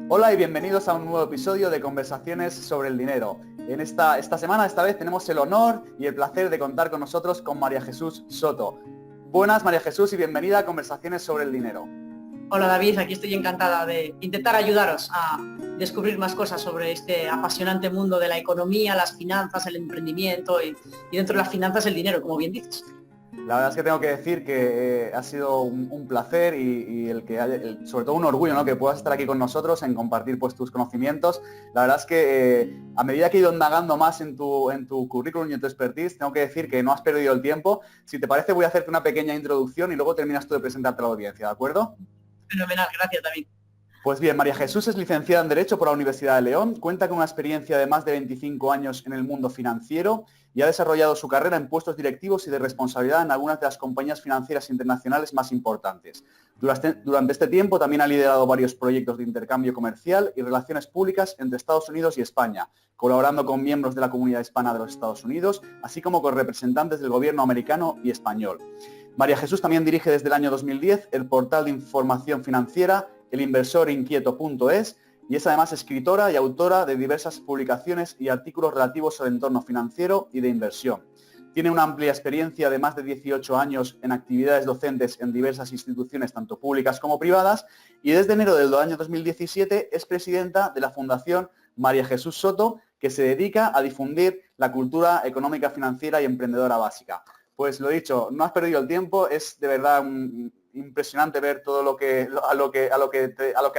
Hola y bienvenidos a un nuevo episodio de Conversaciones sobre el Dinero. En esta semana, esta vez, tenemos el honor y el placer de contar con nosotros con María Jesús Soto. Buenas, María Jesús, y bienvenida a Conversaciones sobre el Dinero. Hola David, aquí estoy encantada de intentar ayudaros a descubrir más cosas sobre este apasionante mundo de la economía, las finanzas, el emprendimiento y dentro de las finanzas el dinero, como bien dices. La verdad es que tengo que decir que ha sido un placer y sobre todo un orgullo, ¿no?, que puedas estar aquí con nosotros en compartir pues tus conocimientos. La verdad es que a medida que he ido indagando más en tu currículum y en tu expertise, tengo que decir que no has perdido el tiempo. Si te parece, voy a hacerte una pequeña introducción y luego terminas tú de presentarte a la audiencia, ¿de acuerdo? Fenomenal, gracias David. Pues bien, María Jesús es licenciada en Derecho por la Universidad de León, cuenta con una experiencia de más de 25 años en el mundo financiero y ha desarrollado su carrera en puestos directivos y de responsabilidad en algunas de las compañías financieras internacionales más importantes. Durante este tiempo también ha liderado varios proyectos de intercambio comercial y relaciones públicas entre Estados Unidos y España, colaborando con miembros de la comunidad hispana de los Estados Unidos, así como con representantes del gobierno americano y español. María Jesús también dirige desde el año 2010 el portal de información financiera elinversorinquieto.es y es además escritora y autora de diversas publicaciones y artículos relativos al entorno financiero y de inversión. Tiene una amplia experiencia de más de 18 años en actividades docentes en diversas instituciones, tanto públicas como privadas, y desde enero del año 2017 es presidenta de la Fundación María Jesús Soto, que se dedica a difundir la cultura económica, financiera y emprendedora básica. Pues lo dicho, no has perdido el tiempo, es de verdad impresionante ver todo a lo que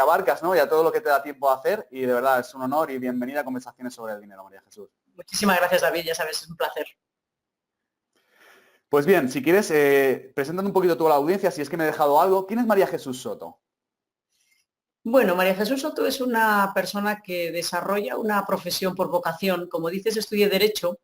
abarcas, ¿no?, y a todo lo que te da tiempo a hacer, y de verdad es un honor y bienvenida a Conversaciones sobre el Dinero, María Jesús. Muchísimas gracias David, ya sabes, es un placer. Pues bien, si quieres, preséntate un poquito tú a la audiencia, si es que me he dejado algo. ¿Quién es María Jesús Soto? Bueno, María Jesús Soto es una persona que desarrolla una profesión por vocación. Como dices, estudié Derecho.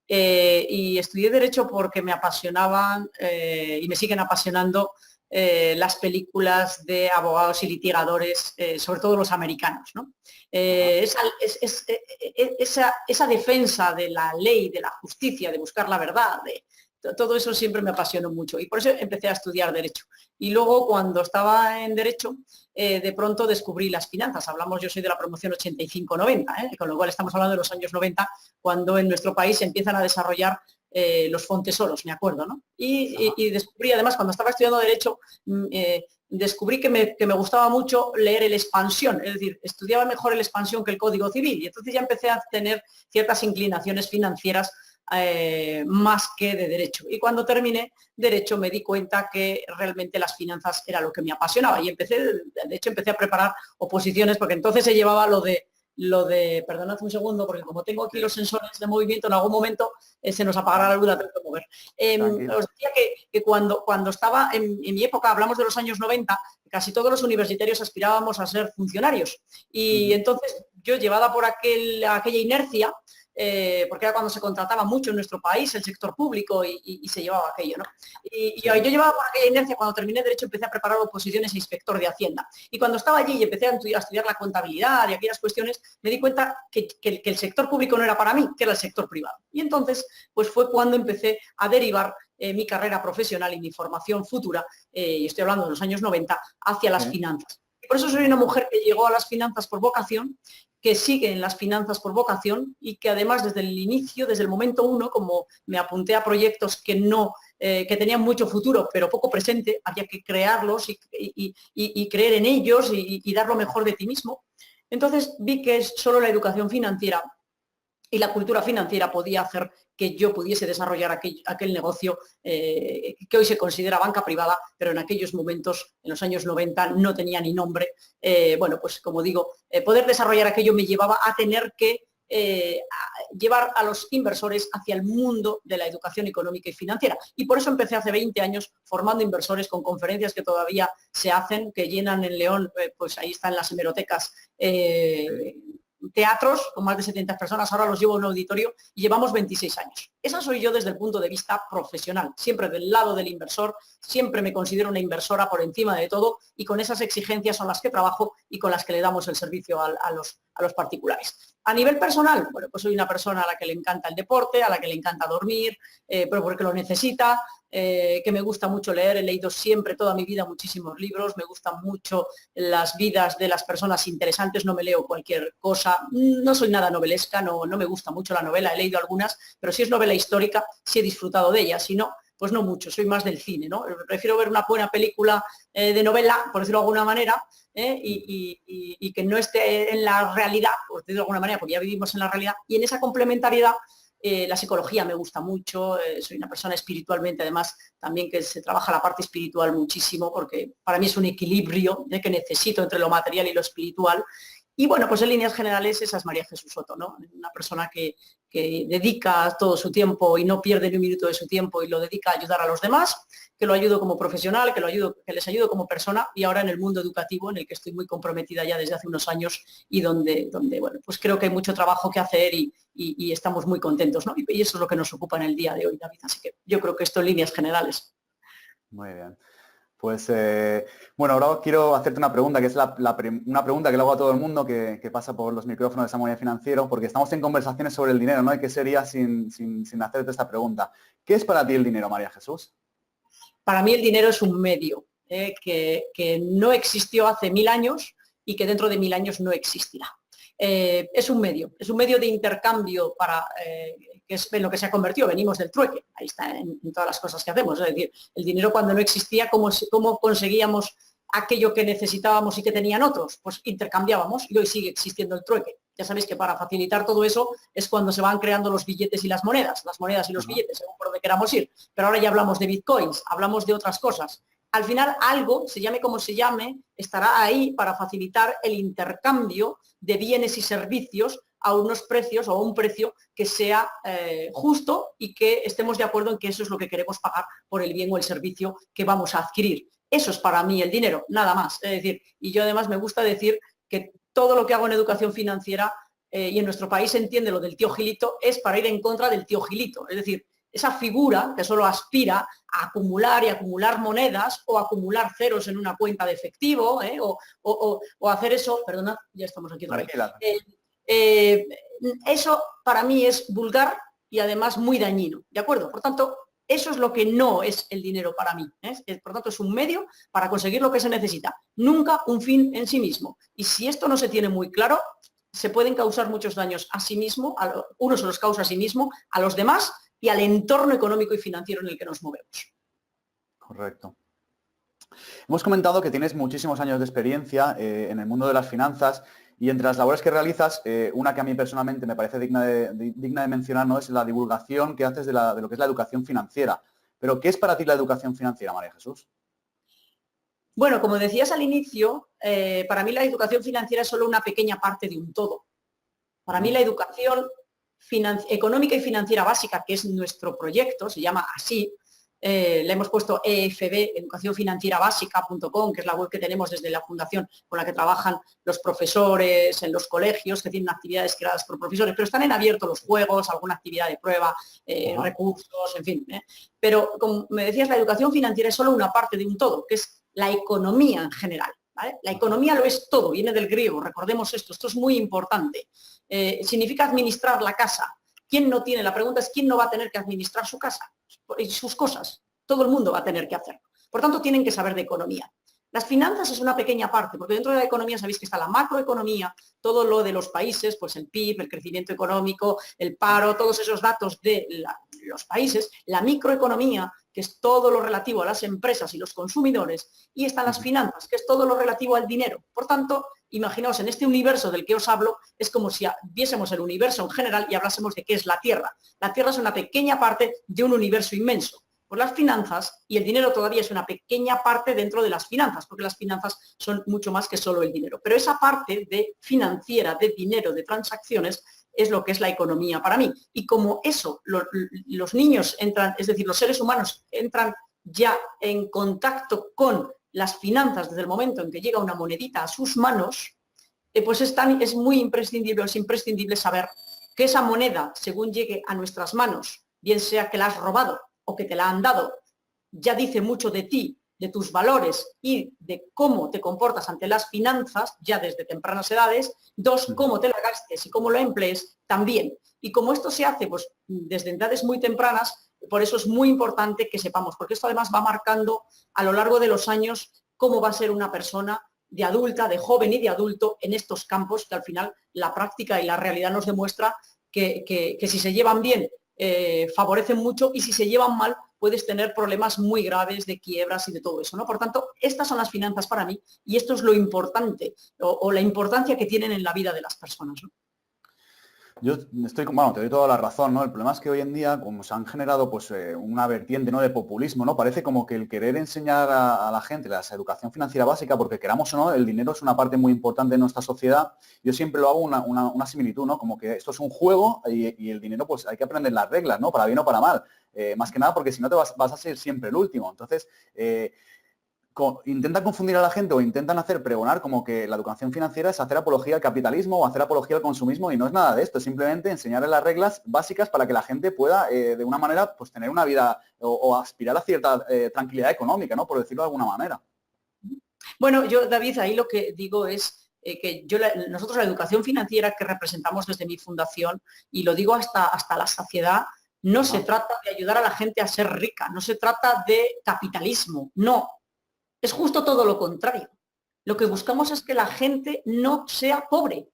Y estudié Derecho porque me apasionaban y me siguen apasionando las películas de abogados y litigadores, sobre todo los americanos, ¿no? Esa defensa de la ley, de la justicia, de buscar la verdad, todo eso siempre me apasionó mucho y por eso empecé a estudiar Derecho. Y luego, cuando estaba en Derecho, de pronto descubrí las finanzas. Yo soy de la promoción 85-90, con lo cual estamos hablando de los años 90, cuando en nuestro país se empiezan a desarrollar los fontesoros, me acuerdo, ¿no? Y descubrí, además, cuando estaba estudiando Derecho, descubrí que me gustaba mucho leer el Expansión, es decir, estudiaba mejor el Expansión que el Código Civil, y entonces ya empecé a tener ciertas inclinaciones financieras más que de Derecho. Y cuando terminé Derecho me di cuenta que realmente las finanzas era lo que me apasionaba y empecé a preparar oposiciones, porque entonces se llevaba lo de, perdonad un segundo, porque como tengo aquí los sensores de movimiento, en algún momento se nos apagará la luz, la tengo que mover. Os decía que cuando estaba en mi época, hablamos de los años 90, casi todos los universitarios aspirábamos a ser funcionarios. Y entonces yo, llevada por aquella inercia, porque era cuando se contrataba mucho en nuestro país el sector público y se llevaba aquello, ¿no? Yo llevaba por aquella inercia, cuando terminé Derecho empecé a preparar oposiciones a inspector de Hacienda. Y cuando estaba allí y empecé a estudiar la contabilidad y aquellas cuestiones, me di cuenta que el sector público no era para mí, que era el sector privado. Y entonces, pues fue cuando empecé a derivar mi carrera profesional y mi formación futura, y estoy hablando de los años 90, hacia las finanzas. Y por eso soy una mujer que llegó a las finanzas por vocación, que sigue en las finanzas por vocación y que además desde el inicio, desde el momento uno, como me apunté a proyectos que tenían mucho futuro pero poco presente, había que crearlos y creer en ellos y dar lo mejor de ti mismo. Entonces vi que solo la educación financiera y la cultura financiera podía hacer que yo pudiese desarrollar aquel negocio que hoy se considera banca privada, pero en aquellos momentos, en los años 90, no tenía ni nombre. Bueno, pues como digo, poder desarrollar aquello me llevaba a tener que llevar a los inversores hacia el mundo de la educación económica y financiera. Y por eso empecé hace 20 años formando inversores con conferencias que todavía se hacen, que llenan en León, pues ahí están las hemerotecas, teatros con más de 70 personas, ahora los llevo a un auditorio y llevamos 26 años. Esa soy yo desde el punto de vista profesional, siempre del lado del inversor, siempre me considero una inversora por encima de todo y con esas exigencias son las que trabajo y con las que le damos el servicio a los particulares. A nivel personal, bueno, pues soy una persona a la que le encanta el deporte, a la que le encanta dormir, pero porque lo necesita, que me gusta mucho leer, he leído siempre toda mi vida muchísimos libros, me gustan mucho las vidas de las personas interesantes, no me leo cualquier cosa, no soy nada novelesca, no me gusta mucho la novela, he leído algunas, pero si es novela histórica, sí he disfrutado de ella, si no, pues no mucho, soy más del cine, ¿no? Prefiero ver una buena película de novela, por decirlo de alguna manera, y que no esté en la realidad, por decirlo de alguna manera, porque ya vivimos en la realidad, y en esa complementariedad la psicología me gusta mucho, soy una persona espiritualmente, además, también que se trabaja la parte espiritual muchísimo, porque para mí es un equilibrio que necesito entre lo material y lo espiritual. Y bueno, pues en líneas generales esa es María Jesús Soto, ¿no? Una persona que dedica todo su tiempo y no pierde ni un minuto de su tiempo y lo dedica a ayudar a los demás, que lo ayudo como profesional, que les ayudo como persona y ahora en el mundo educativo en el que estoy muy comprometida ya desde hace unos años y donde bueno, pues creo que hay mucho trabajo que hacer y estamos muy contentos, ¿no? Y eso es lo que nos ocupa en el día de hoy, David. Así que yo creo que esto en líneas generales. Muy bien. Pues bueno, ahora quiero hacerte una pregunta, que es una pregunta que le hago a todo el mundo que pasa por los micrófonos de Samurai Financiero, porque estamos en conversaciones sobre el dinero, ¿no? ¿Y qué sería sin hacerte esta pregunta? ¿Qué es para ti el dinero, María Jesús? Para mí el dinero es un medio que no existió hace 1000 años y que dentro de 1000 años no existirá. Es un medio de intercambio que es en lo que se ha convertido, venimos del trueque, ahí está en todas las cosas que hacemos, es decir, el dinero cuando no existía, ¿cómo conseguíamos aquello que necesitábamos y que tenían otros? Pues intercambiábamos y hoy sigue existiendo el trueque. Ya sabéis que para facilitar todo eso es cuando se van creando los billetes y las monedas y los billetes, según por donde queramos ir, pero ahora ya hablamos de bitcoins, hablamos de otras cosas. Al final algo, se llame como se llame, estará ahí para facilitar el intercambio de bienes y servicios a unos precios o a un precio que sea justo y que estemos de acuerdo en que eso es lo que queremos pagar por el bien o el servicio que vamos a adquirir. Eso es para mí el dinero, nada más. Es decir, y yo además me gusta decir que todo lo que hago en educación financiera y en nuestro país se entiende lo del tío Gilito, es para ir en contra del tío Gilito. Es decir, esa figura que solo aspira a acumular y acumular monedas o acumular ceros en una cuenta de efectivo o hacer eso, perdonad, ya estamos aquí otra vez. Eso para mí es vulgar y además muy dañino, ¿de acuerdo? Por tanto, eso es lo que no es el dinero para mí. Por tanto, es un medio para conseguir lo que se necesita, nunca un fin en sí mismo. Y si esto no se tiene muy claro, se pueden causar muchos daños a sí mismo, uno se los causa a sí mismo, a los demás y al entorno económico y financiero en el que nos movemos. Correcto. Hemos comentado que tienes muchísimos años de experiencia en el mundo de las finanzas y entre las labores que realizas, una que a mí personalmente me parece digna de mencionar, ¿no? Es la divulgación que haces de lo que es la educación financiera. Pero, ¿qué es para ti la educación financiera, María Jesús? Bueno, como decías al inicio, para mí la educación financiera es solo una pequeña parte de un todo. Para mí la educación económica y financiera básica, que es nuestro proyecto, se llama así, le hemos puesto EFB, educacionfinancierabásica.com, que es la web que tenemos desde la fundación con la que trabajan los profesores en los colegios, que tienen actividades creadas por profesores, pero están en abierto los juegos, alguna actividad de prueba, recursos, en fin. Pero, como me decías, la educación financiera es solo una parte de un todo, que es la economía en general. ¿Vale? La economía lo es todo, viene del griego, recordemos esto es muy importante. Significa administrar la casa. ¿Quién no tiene? La pregunta es, ¿quién no va a tener que administrar su casa y sus cosas? Todo el mundo va a tener que hacerlo. Por tanto, tienen que saber de economía. Las finanzas es una pequeña parte, porque dentro de la economía sabéis que está la macroeconomía, todo lo de los países, pues el PIB, el crecimiento económico, el paro, todos esos datos de los países, la microeconomía, que es todo lo relativo a las empresas y los consumidores, y están las finanzas, que es todo lo relativo al dinero. Por tanto, imaginaos, en este universo del que os hablo, es como si viésemos el universo en general y hablásemos de qué es la Tierra. La Tierra es una pequeña parte de un universo inmenso. Pues las finanzas y el dinero todavía es una pequeña parte dentro de las finanzas, porque las finanzas son mucho más que solo el dinero. Pero esa parte de financiera, de dinero, de transacciones, es lo que es la economía para mí. Y como eso, los niños entran, es decir, los seres humanos entran ya en contacto con las finanzas desde el momento en que llega una monedita a sus manos, pues es muy imprescindible, es imprescindible saber que esa moneda, según llegue a nuestras manos, bien sea que la has robado o que te la han dado, ya dice mucho de ti, de tus valores y de cómo te comportas ante las finanzas, ya desde tempranas edades. Dos, cómo te la gastes y cómo lo emplees también. Y como esto se hace pues, desde edades muy tempranas, por eso es muy importante que sepamos, porque esto además va marcando a lo largo de los años cómo va a ser una persona de adulta, de joven y de adulto en estos campos que al final la práctica y la realidad nos demuestra que si se llevan bien favorecen mucho y si se llevan mal puedes tener problemas muy graves de quiebras y de todo eso, ¿no? Por tanto, estas son las finanzas para mí y esto es lo importante o la importancia que tienen en la vida de las personas, ¿no? Yo bueno, te doy toda la razón, ¿no? El problema es que hoy en día, como se han generado pues una vertiente, ¿no?, de populismo, ¿no? Parece como que el querer enseñar a la gente la educación financiera básica, porque queramos o no, el dinero es una parte muy importante de nuestra sociedad. Yo siempre lo hago una similitud, ¿no? Como que esto es un juego y el dinero, pues hay que aprender las reglas, ¿no? Para bien o para mal. Más que nada porque si no te vas a ser siempre el último. Entonces, intentan confundir a la gente o intentan hacer pregonar como que la educación financiera es hacer apología al capitalismo o hacer apología al consumismo y no es nada de esto, es simplemente enseñarles las reglas básicas para que la gente pueda de una manera pues tener una vida o aspirar a cierta tranquilidad económica, ¿no? Por decirlo de alguna manera. Bueno, yo, David, ahí lo que digo es que nosotros la educación financiera que representamos desde mi fundación, y lo digo hasta la saciedad, no se trata de ayudar a la gente a ser rica, no se trata de capitalismo, no. Es justo todo lo contrario. Lo que buscamos es que la gente no sea pobre.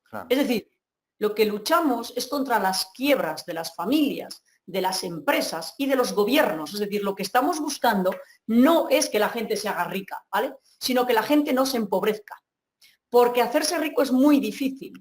Claro. Es decir, lo que luchamos es contra las quiebras de las familias, de las empresas y de los gobiernos. Es decir, lo que estamos buscando no es que la gente se haga rica, ¿vale? Sino que la gente no se empobrezca. Porque hacerse rico es muy difícil.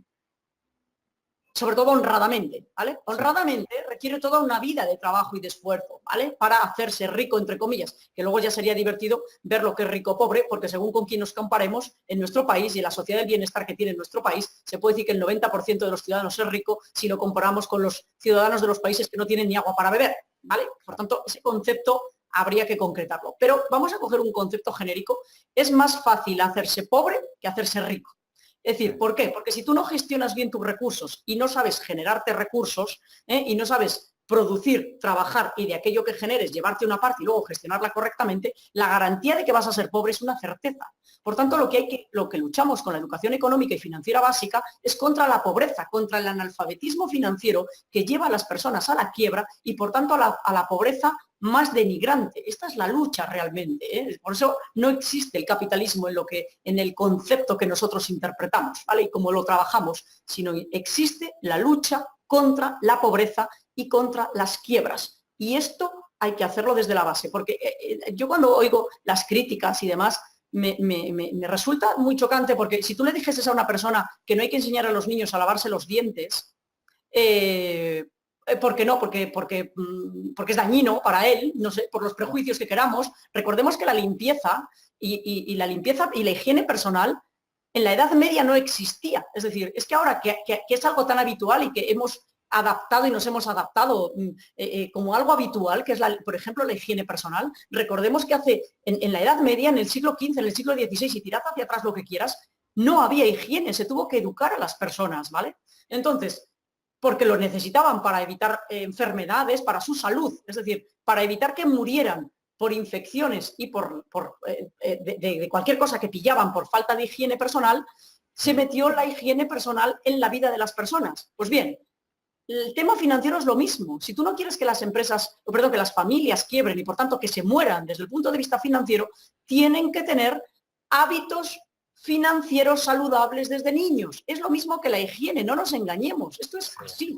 Sobre todo honradamente, ¿vale? Honradamente requiere toda una vida de trabajo y de esfuerzo, ¿vale? Para hacerse rico, entre comillas, que luego ya sería divertido ver lo que es rico o pobre, porque según con quién nos comparemos, en nuestro país y en la sociedad del bienestar que tiene nuestro país, se puede decir que el 90% de los ciudadanos es rico si lo comparamos con los ciudadanos de los países que no tienen ni agua para beber, ¿vale? Por tanto, ese concepto habría que concretarlo. Pero vamos a coger un concepto genérico. Es más fácil hacerse pobre que hacerse rico. Es decir, ¿por qué? Porque si tú no gestionas bien tus recursos y no sabes generarte recursos y no sabes producir, trabajar y de aquello que generes llevarte una parte y luego gestionarla correctamente, la garantía de que vas a ser pobre es una certeza. Por tanto, lo que luchamos con la educación económica y financiera básica es contra la pobreza, contra el analfabetismo financiero que lleva a las personas a la quiebra y por tanto a la pobreza más denigrante. Esta es la lucha realmente, ¿eh? Por eso no existe el capitalismo en el concepto que nosotros interpretamos, ¿vale? Y como lo trabajamos, sino existe la lucha contra la pobreza y contra las quiebras. Y esto hay que hacerlo desde la base, porque yo cuando oigo las críticas y demás, me resulta muy chocante, porque si tú le dijeses a una persona que no hay que enseñar a los niños a lavarse los dientes, ¿por qué no? Porque es dañino para él, no sé, por los prejuicios que queramos. Recordemos que la limpieza y la limpieza y la higiene personal en la Edad Media no existía. Es decir, es que ahora que es algo tan habitual y que hemos adaptado y nos hemos adaptado como algo habitual, que es, por ejemplo, la higiene personal. Recordemos que en la Edad Media, en el siglo XV, en el siglo XVI, y tirad hacia atrás lo que quieras, no había higiene, se tuvo que educar a las personas, ¿vale? Entonces, porque lo necesitaban para evitar enfermedades, para su salud, es decir, para evitar que murieran por infecciones y de cualquier cosa que pillaban por falta de higiene personal, se metió la higiene personal en la vida de las personas. Pues bien, el tema financiero es lo mismo. Si tú no quieres que las que las familias quiebren y por tanto que se mueran desde el punto de vista financiero, tienen que tener hábitos financieros saludables desde niños. Es lo mismo que la higiene, no nos engañemos, esto es así.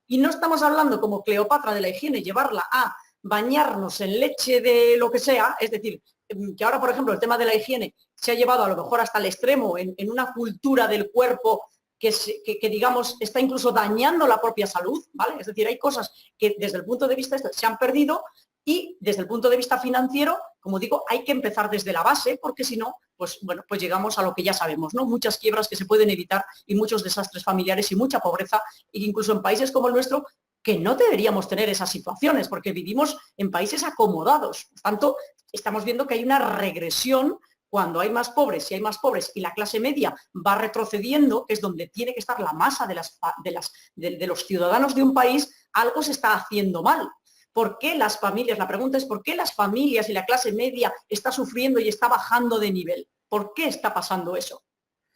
Y no estamos hablando como Cleopatra de la higiene, llevarla a bañarnos en leche de lo que sea, es decir, que ahora, por ejemplo, el tema de la higiene se ha llevado a lo mejor hasta el extremo en una cultura del cuerpo que digamos, está incluso dañando la propia salud, ¿vale? Es decir, hay cosas que desde el punto de vista se han perdido y desde el punto de vista financiero, como digo, hay que empezar desde la base, porque si no, pues bueno, pues llegamos a lo que ya sabemos, ¿no? Muchas quiebras que se pueden evitar y muchos desastres familiares y mucha pobreza, e incluso en países como el nuestro, que no deberíamos tener esas situaciones, porque vivimos en países acomodados. Por tanto, estamos viendo que hay una regresión Cuando hay más pobres, si hay más pobres y la clase media va retrocediendo, que es donde tiene que estar la masa de los ciudadanos de un país, algo se está haciendo mal. ¿Por qué las familias? La pregunta es, ¿por qué las familias y la clase media está sufriendo y está bajando de nivel? ¿Por qué está pasando eso?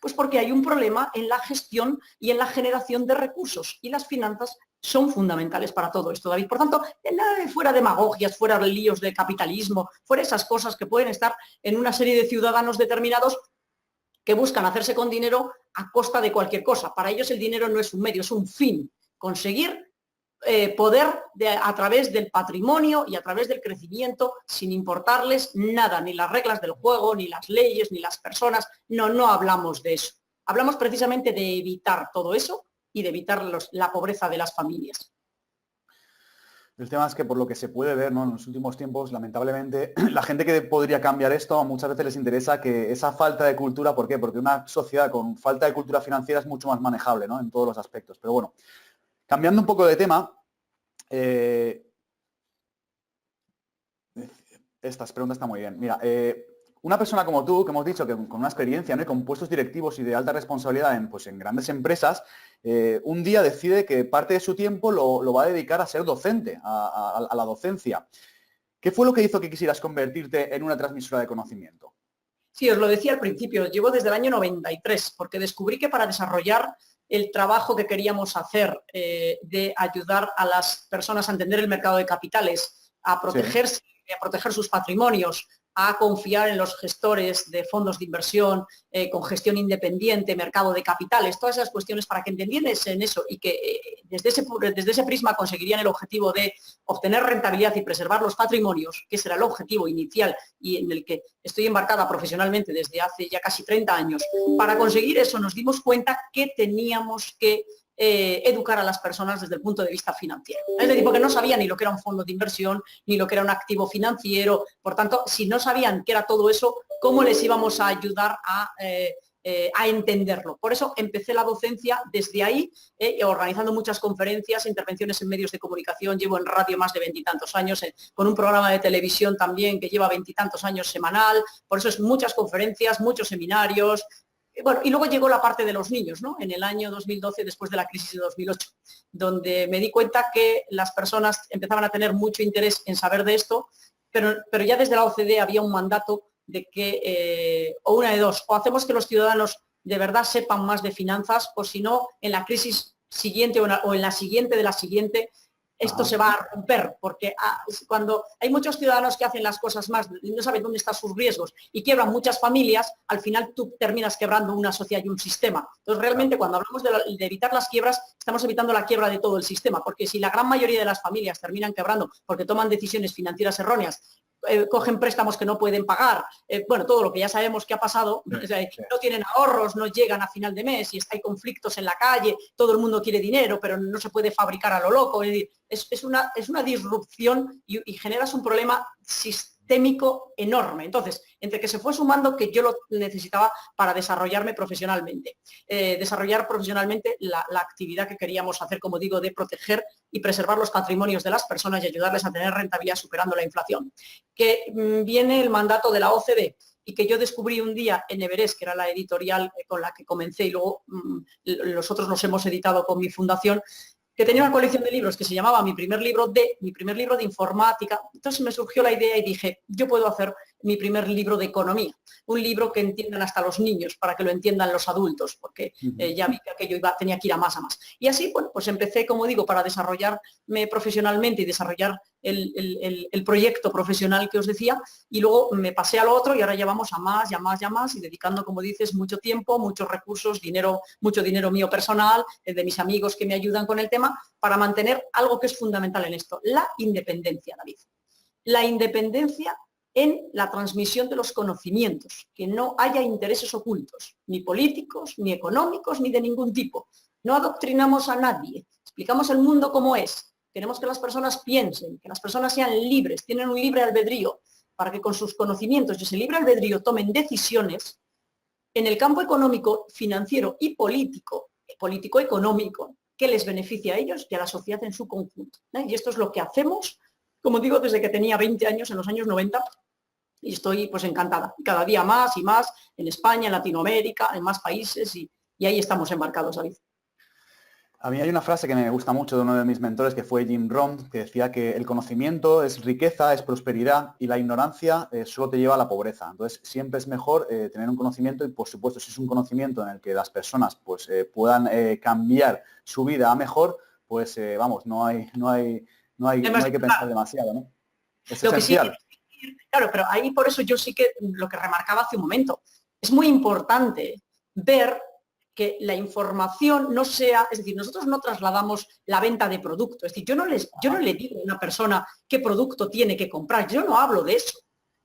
Pues porque hay un problema en la gestión y en la generación de recursos, y las finanzas son fundamentales para todo esto, David. Por tanto, fuera demagogias, fuera líos de capitalismo, fuera esas cosas que pueden estar en una serie de ciudadanos determinados que buscan hacerse con dinero a costa de cualquier cosa. Para ellos el dinero no es un medio, es un fin. Conseguir poder a través del patrimonio y a través del crecimiento, sin importarles nada, ni las reglas del juego, ni las leyes, ni las personas. No hablamos de eso. Hablamos precisamente de evitar todo eso y de evitar la pobreza de las familias. El tema es que por lo que se puede ver, ¿no?, en los últimos tiempos, lamentablemente, la gente que podría cambiar esto, muchas veces les interesa que esa falta de cultura, ¿por qué? Porque una sociedad con falta de cultura financiera es mucho más manejable, ¿no?, en todos los aspectos. Pero bueno, cambiando un poco de tema, esta pregunta está muy bien. Mira, una persona como tú, que hemos dicho que con una experiencia, ¿no?, y con puestos directivos y de alta responsabilidad en grandes empresas, un día decide que parte de su tiempo lo va a dedicar a ser docente, a la docencia. ¿Qué fue lo que hizo que quisieras convertirte en una transmisora de conocimiento? Sí, os lo decía al principio, llevo desde el año 93, porque descubrí que para desarrollar el trabajo que queríamos hacer de ayudar a las personas a entender el mercado de capitales, a protegerse, sí, a proteger sus patrimonios, a confiar en los gestores de fondos de inversión, con gestión independiente, mercado de capitales, todas esas cuestiones para que entendiesen eso y que desde ese prisma conseguirían el objetivo de obtener rentabilidad y preservar los patrimonios, que ese era el objetivo inicial y en el que estoy embarcada profesionalmente desde hace ya casi 30 años. Para conseguir eso nos dimos cuenta que teníamos que educar a las personas desde el punto de vista financiero. Es decir, porque no sabían ni lo que era un fondo de inversión, ni lo que era un activo financiero. Por tanto, si no sabían qué era todo eso, ¿cómo les íbamos a ayudar a entenderlo? Por eso empecé la docencia desde ahí, organizando muchas conferencias, intervenciones en medios de comunicación. Llevo en radio más de 20 y tantos años, con un programa de televisión también que lleva 20 y tantos años semanal. Por eso es muchas conferencias, muchos seminarios. Bueno, y luego llegó la parte de los niños, ¿no?, en el año 2012, después de la crisis de 2008, donde me di cuenta que las personas empezaban a tener mucho interés en saber de esto, pero ya desde la OCDE había un mandato de que, o una de dos, o hacemos que los ciudadanos de verdad sepan más de finanzas, o si no, en la crisis siguiente o en la siguiente de la siguiente, esto se va a romper, porque cuando hay muchos ciudadanos que hacen las cosas más, no saben dónde están sus riesgos y quiebran muchas familias, al final tú terminas quebrando una sociedad y un sistema. Entonces, realmente, cuando hablamos de evitar las quiebras, estamos evitando la quiebra de todo el sistema, porque si la gran mayoría de las familias terminan quebrando porque toman decisiones financieras erróneas, cogen préstamos que no pueden pagar, bueno, todo lo que ya sabemos que ha pasado, no tienen ahorros, no llegan a final de mes y hay conflictos en la calle, todo el mundo quiere dinero, pero no se puede fabricar a lo loco. Es decir, es una disrupción y generas un problema sistémico enorme. Entonces, entre que se fue sumando que yo lo necesitaba para desarrollarme profesionalmente, desarrollar profesionalmente la actividad que queríamos hacer, como digo, de proteger y preservar los patrimonios de las personas y ayudarles a tener rentabilidad superando la inflación. Que viene el mandato de la OCDE y que yo descubrí un día en Everest, que era la editorial con la que comencé y luego nosotros los hemos editado con mi fundación, que tenía una colección de libros que se llamaba mi primer libro de informática. Entonces me surgió la idea y dije, yo puedo hacer mi primer libro de economía, un libro que entiendan hasta los niños, para que lo entiendan los adultos, porque ya vi que aquello tenía que ir a más a más. Y así, bueno, pues empecé, como digo, para desarrollarme profesionalmente y desarrollar el proyecto profesional que os decía, y luego me pasé a lo otro y ahora ya vamos a más, ya más, ya más, y dedicando, como dices, mucho tiempo, muchos recursos, dinero, mucho dinero mío personal, de mis amigos que me ayudan con el tema, para mantener algo que es fundamental en esto, la independencia, David. La independencia en la transmisión de los conocimientos, que no haya intereses ocultos, ni políticos, ni económicos, ni de ningún tipo. No adoctrinamos a nadie, explicamos el mundo como es. Queremos que las personas piensen, que las personas sean libres, tienen un libre albedrío, para que con sus conocimientos y ese libre albedrío tomen decisiones en el campo económico, financiero y político-económico, que les beneficie a ellos y a la sociedad en su conjunto. Y esto es lo que hacemos, como digo, desde que tenía 20 años, en los años 90, Y estoy pues encantada, cada día más y más, en España, en Latinoamérica, en más países, y ahí estamos embarcados, David. A mí hay una frase que me gusta mucho de uno de mis mentores, que fue Jim Rohn, que decía que el conocimiento es riqueza, es prosperidad, y la ignorancia solo te lleva a la pobreza. Entonces, siempre es mejor tener un conocimiento, y por supuesto, si es un conocimiento en el que las personas pues, puedan cambiar su vida a mejor, pues vamos, no hay que pensar demasiado, ¿no? Es Lo que sí, esencial. claro, pero ahí por eso yo sí que lo que remarcaba hace un momento, es muy importante ver que la información no sea, es decir, nosotros no trasladamos la venta de producto, es decir, yo no le digo a una persona qué producto tiene que comprar, yo no hablo de eso.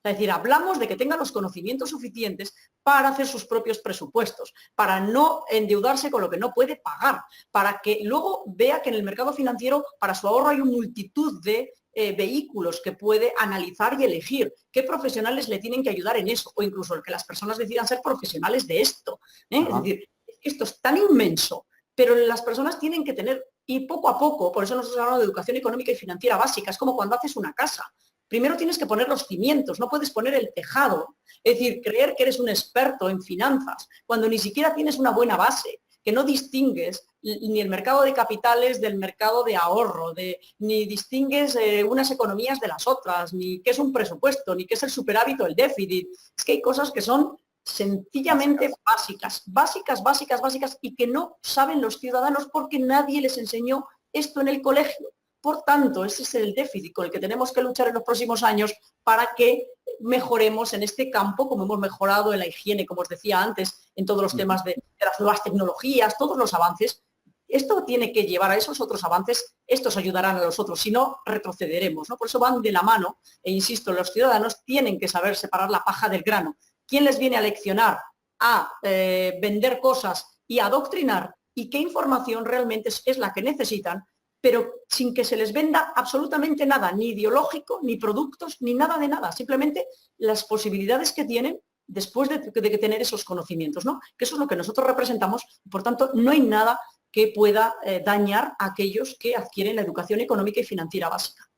Es decir, hablamos de que tenga los conocimientos suficientes para hacer sus propios presupuestos, para no endeudarse con lo que no puede pagar, para que luego vea que en el mercado financiero para su ahorro hay una multitud de vehículos que puede analizar y elegir, qué profesionales le tienen que ayudar en eso, o incluso que las personas decidan ser profesionales de esto. Es decir, esto es tan inmenso, pero las personas tienen que tener, y poco a poco, por eso nosotros hablamos de educación económica y financiera básica, es como cuando haces una casa. Primero tienes que poner los cimientos, no puedes poner el tejado. Es decir, creer que eres un experto en finanzas cuando ni siquiera tienes una buena base, que no distingues ni el mercado de capitales del mercado de ahorro, ni distingues unas economías de las otras, ni qué es un presupuesto, ni qué es el superávit o el déficit. Es que hay cosas que son sencillamente básicas, y que no saben los ciudadanos porque nadie les enseñó esto en el colegio. Por tanto, ese es el déficit con el que tenemos que luchar en los próximos años para que mejoremos en este campo, como hemos mejorado en la higiene, como os decía antes, en todos los temas de las nuevas tecnologías, todos los avances. Esto tiene que llevar a esos otros avances, estos ayudarán a los otros, si no, retrocederemos, ¿no? Por eso van de la mano, e insisto, los ciudadanos tienen que saber separar la paja del grano. ¿Quién les viene a leccionar, a vender cosas y a adoctrinar? ¿Y qué información realmente es la que necesitan? Pero sin que se les venda absolutamente nada, ni ideológico, ni productos, ni nada de nada. Simplemente las posibilidades que tienen después de tener esos conocimientos, ¿no? Que eso es lo que nosotros representamos. Por tanto, no hay nada que pueda dañar a aquellos que adquieren la educación económica y financiera básica.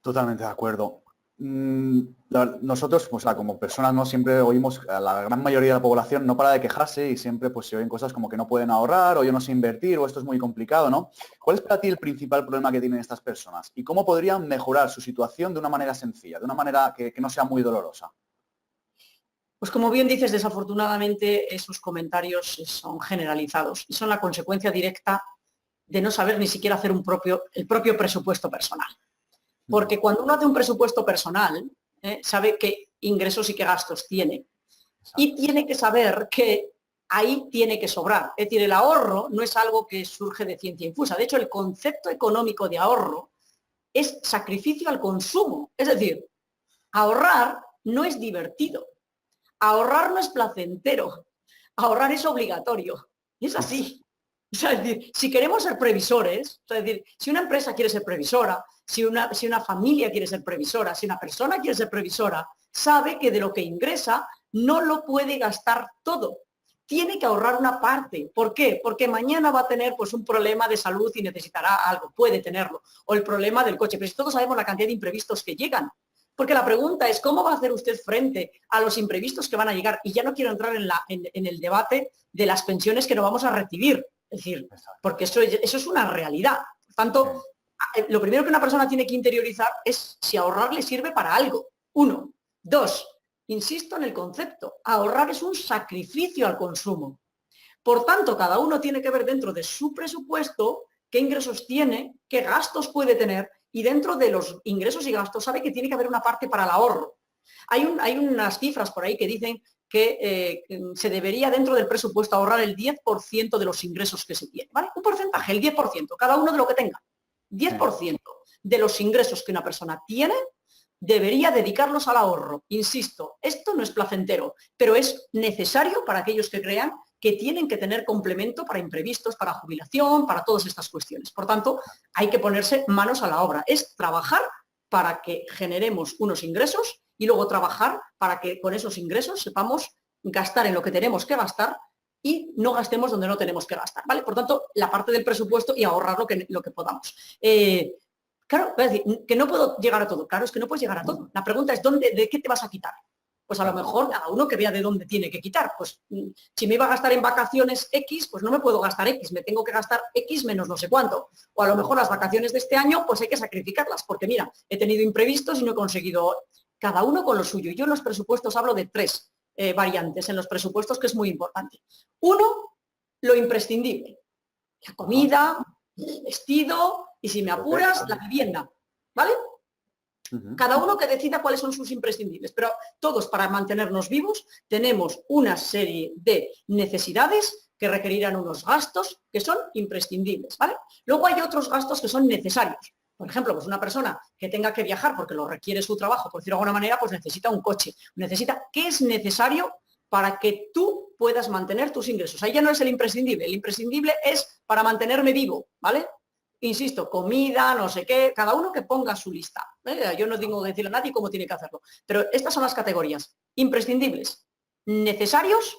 Totalmente de acuerdo. Nosotros, pues, como personas, ¿no? Siempre oímos, a la gran mayoría de la población no para de quejarse y siempre pues se oyen cosas como que no pueden ahorrar, o yo no sé invertir, o esto es muy complicado, ¿no? ¿Cuál es para ti el principal problema que tienen estas personas? ¿Y cómo podrían mejorar su situación de una manera sencilla, de una manera que no sea muy dolorosa? Pues como bien dices, desafortunadamente esos comentarios son generalizados y son la consecuencia directa de no saber ni siquiera hacer el propio presupuesto personal. Porque cuando uno hace un presupuesto personal, sabe qué ingresos y qué gastos tiene. Y tiene que saber que ahí tiene que sobrar. Es decir, el ahorro no es algo que surge de ciencia infusa. De hecho, el concepto económico de ahorro es sacrificio al consumo. Es decir, ahorrar no es divertido. Ahorrar no es placentero. Ahorrar es obligatorio. Y es así. O sea, es decir, si queremos ser previsores, o sea, es decir, si una empresa quiere ser previsora, si una familia quiere ser previsora, si una persona quiere ser previsora, sabe que de lo que ingresa no lo puede gastar todo. Tiene que ahorrar una parte. ¿Por qué? Porque mañana va a tener pues, un problema de salud y necesitará algo, puede tenerlo. O el problema del coche. Pero si todos sabemos la cantidad de imprevistos que llegan. Porque la pregunta es, ¿cómo va a hacer usted frente a los imprevistos que van a llegar? Y ya no quiero entrar en el debate de las pensiones que no vamos a recibir. Es decir, porque eso es una realidad. Por tanto, lo primero que una persona tiene que interiorizar es si ahorrar le sirve para algo. 1. 2. Insisto en el concepto. Ahorrar es un sacrificio al consumo. Por tanto, cada uno tiene que ver dentro de su presupuesto qué ingresos tiene, qué gastos puede tener, y dentro de los ingresos y gastos sabe que tiene que haber una parte para el ahorro. Hay unas cifras por ahí que dicen que se debería dentro del presupuesto ahorrar el 10% de los ingresos que se tiene, ¿vale? Un porcentaje, el 10%, cada uno de lo que tenga. 10% de los ingresos que una persona tiene debería dedicarlos al ahorro. Insisto, esto no es placentero, pero es necesario para aquellos que crean que tienen que tener complemento para imprevistos, para jubilación, para todas estas cuestiones. Por tanto, hay que ponerse manos a la obra. Es trabajar para que generemos unos ingresos y luego trabajar para que con esos ingresos sepamos gastar en lo que tenemos que gastar y no gastemos donde no tenemos que gastar, ¿vale? Por tanto, la parte del presupuesto y ahorrar lo que podamos. Claro, es decir, que no puedo llegar a todo. Claro, es que no puedes llegar a todo. La pregunta es, ¿de qué te vas a quitar? Pues a lo mejor cada uno que vea de dónde tiene que quitar. Pues si me iba a gastar en vacaciones X, pues no me puedo gastar X, me tengo que gastar X menos no sé cuánto. O a lo mejor las vacaciones de este año, pues hay que sacrificarlas, porque mira, he tenido imprevistos y no he conseguido, cada uno con lo suyo. Yo en los presupuestos hablo de 3 variantes en los presupuestos, que es muy importante. Uno, lo imprescindible. La comida, el vestido y, si me apuras, la vivienda. ¿Vale? Cada uno que decida cuáles son sus imprescindibles, pero todos, para mantenernos vivos, tenemos una serie de necesidades que requerirán unos gastos que son imprescindibles, ¿vale? Luego hay otros gastos que son necesarios. Por ejemplo, pues una persona que tenga que viajar porque lo requiere su trabajo, por decirlo de alguna manera, pues necesita un coche. ¿Qué es necesario para que tú puedas mantener tus ingresos? Ahí ya no es el imprescindible es para mantenerme vivo, ¿vale? Insisto, comida, no sé qué, cada uno que ponga su lista. Yo no tengo que decirle a nadie cómo tiene que hacerlo. Pero estas son las categorías: imprescindibles, necesarios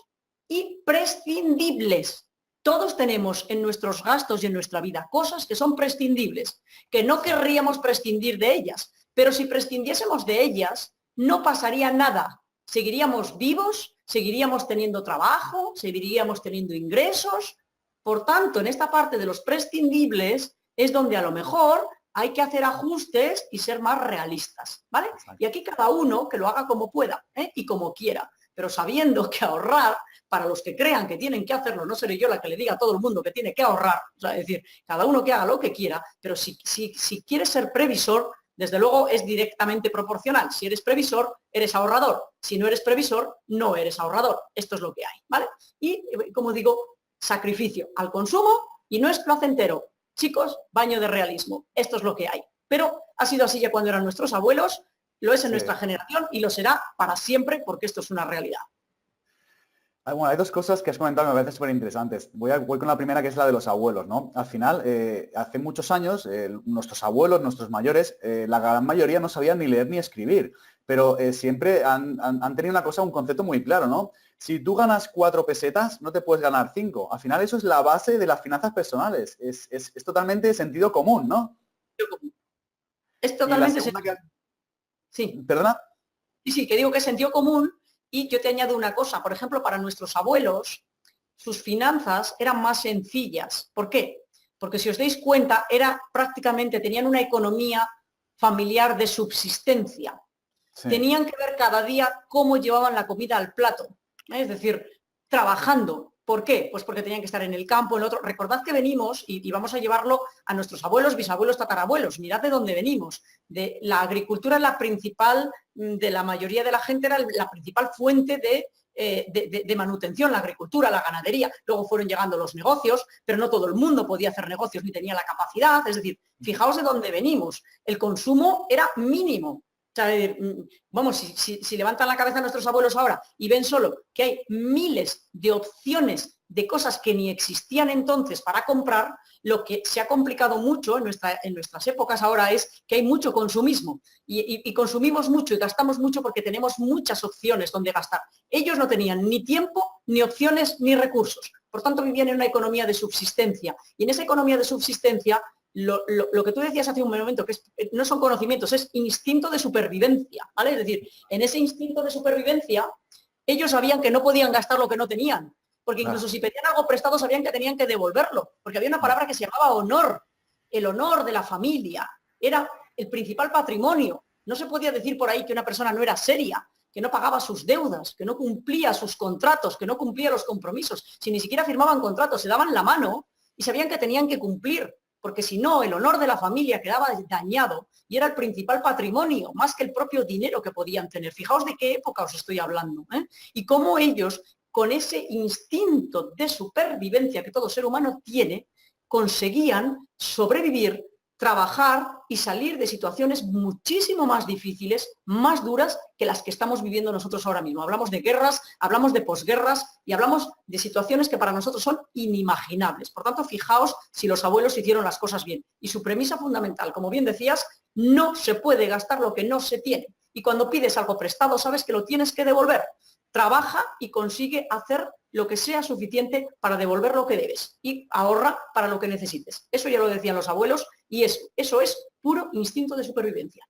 y prescindibles. Todos tenemos en nuestros gastos y en nuestra vida cosas que son prescindibles, que no querríamos prescindir de ellas, pero si prescindiésemos de ellas, no pasaría nada. Seguiríamos vivos, seguiríamos teniendo trabajo, seguiríamos teniendo ingresos. Por tanto, en esta parte de los prescindibles es donde a lo mejor hay que hacer ajustes y ser más realistas, ¿vale? Y aquí cada uno que lo haga como pueda, y como quiera, pero sabiendo que ahorrar, para los que crean que tienen que hacerlo, no seré yo la que le diga a todo el mundo que tiene que ahorrar, o sea, es decir, cada uno que haga lo que quiera, pero si quieres ser previsor, desde luego es directamente proporcional. Si eres previsor, eres ahorrador. Si no eres previsor, no eres ahorrador. Esto es lo que hay, ¿vale? Y, como digo, sacrificio al consumo y no es placentero. Chicos, baño de realismo. Esto es lo que hay. Pero ha sido así ya cuando eran nuestros abuelos, lo es en nuestra generación y lo será para siempre, porque esto es una realidad. Bueno, hay 2 cosas que has comentado que me parecen súper interesantes. Voy con la primera, que es la de los abuelos, ¿no? Al final, hace muchos años, nuestros abuelos, nuestros mayores, la gran mayoría no sabían ni leer ni escribir, pero siempre han tenido un concepto muy claro, ¿no? Si tú ganas 4 pesetas, no te puedes ganar 5. Al final eso es la base de las finanzas personales. Es totalmente sentido común, ¿no? Es totalmente sentido común. Sí. ¿Perdona? Sí, que digo que es sentido común. Y yo te añado una cosa, por ejemplo, para nuestros abuelos, sus finanzas eran más sencillas. ¿Por qué? Porque si os dais cuenta, tenían una economía familiar de subsistencia. Sí. Tenían que ver cada día cómo llevaban la comida al plato. Es decir, trabajando. ¿Por qué? Pues porque tenían que estar en el campo, en otro. Recordad que venimos, y vamos a llevarlo a nuestros abuelos, bisabuelos, tatarabuelos. Mirad de dónde venimos. De la agricultura, la principal, de la mayoría de la gente, era la principal fuente de manutención, la agricultura, la ganadería. Luego fueron llegando los negocios, pero no todo el mundo podía hacer negocios ni tenía la capacidad. Es decir, fijaos de dónde venimos. El consumo era mínimo. O sea, vamos, si levantan la cabeza nuestros abuelos ahora y ven solo que hay miles de opciones de cosas que ni existían entonces para comprar, lo que se ha complicado mucho en nuestras épocas ahora es que hay mucho consumismo y consumimos mucho y gastamos mucho porque tenemos muchas opciones donde gastar. Ellos no tenían ni tiempo, ni opciones, ni recursos. Por tanto, vivían en una economía de subsistencia. Y en esa economía de subsistencia, lo que tú decías hace un momento, que no son conocimientos, es instinto de supervivencia, ¿vale? Es decir, en ese instinto de supervivencia, ellos sabían que no podían gastar lo que no tenían, porque incluso si pedían algo prestado sabían que tenían que devolverlo, porque había una palabra que se llamaba honor. El honor de la familia era el principal patrimonio. No se podía decir por ahí que una persona no era seria, que no pagaba sus deudas, que no cumplía sus contratos, que no cumplía los compromisos. Si ni siquiera firmaban contratos, se daban la mano y sabían que tenían que cumplir, porque si no, el honor de la familia quedaba dañado y era el principal patrimonio, más que el propio dinero que podían tener. Fijaos de qué época os estoy hablando, y cómo ellos, con ese instinto de supervivencia que todo ser humano tiene, conseguían sobrevivir, trabajar y salir de situaciones muchísimo más difíciles, más duras que las que estamos viviendo nosotros ahora mismo. Hablamos de guerras, hablamos de posguerras y hablamos de situaciones que para nosotros son inimaginables. Por tanto, fijaos si los abuelos hicieron las cosas bien. Y su premisa fundamental, como bien decías, no se puede gastar lo que no se tiene. Y cuando pides algo prestado, sabes que lo tienes que devolver. trabaja y consigue hacer lo que sea suficiente para devolver lo que debes y ahorra para lo que necesites. Eso ya lo decían los abuelos y eso es puro instinto de supervivencia.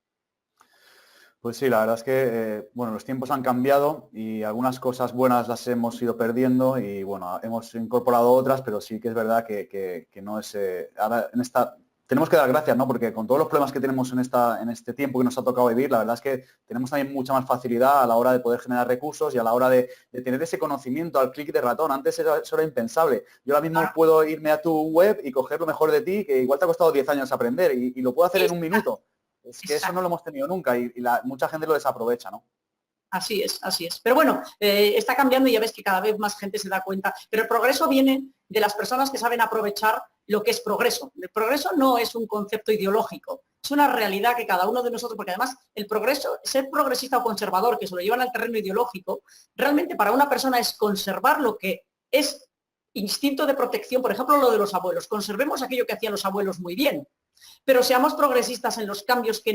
Pues sí, la verdad es que bueno, los tiempos han cambiado y algunas cosas buenas las hemos ido perdiendo y bueno, hemos incorporado otras, pero sí que es verdad que no es... ahora en esta tenemos que dar gracias, ¿no? Porque con todos los problemas que tenemos en este tiempo que nos ha tocado vivir, la verdad es que tenemos también mucha más facilidad a la hora de poder generar recursos y a la hora de tener ese conocimiento al clic de ratón. Antes eso era impensable. Yo ahora mismo puedo irme a tu web y coger lo mejor de ti, que igual te ha costado 10 años aprender y lo puedo hacer en un minuto. Es que eso no lo hemos tenido nunca y mucha gente lo desaprovecha, ¿no? Así es, así es. Pero bueno, está cambiando y ya ves que cada vez más gente se da cuenta. Pero el progreso viene de las personas que saben aprovechar lo que es progreso. El progreso no es un concepto ideológico, es una realidad que cada uno de nosotros, porque además el progreso, ser progresista o conservador, que se lo llevan al terreno ideológico, realmente para una persona es conservar lo que es instinto de protección, por ejemplo, lo de los abuelos. Conservemos aquello que hacían los abuelos muy bien, pero seamos progresistas en los cambios que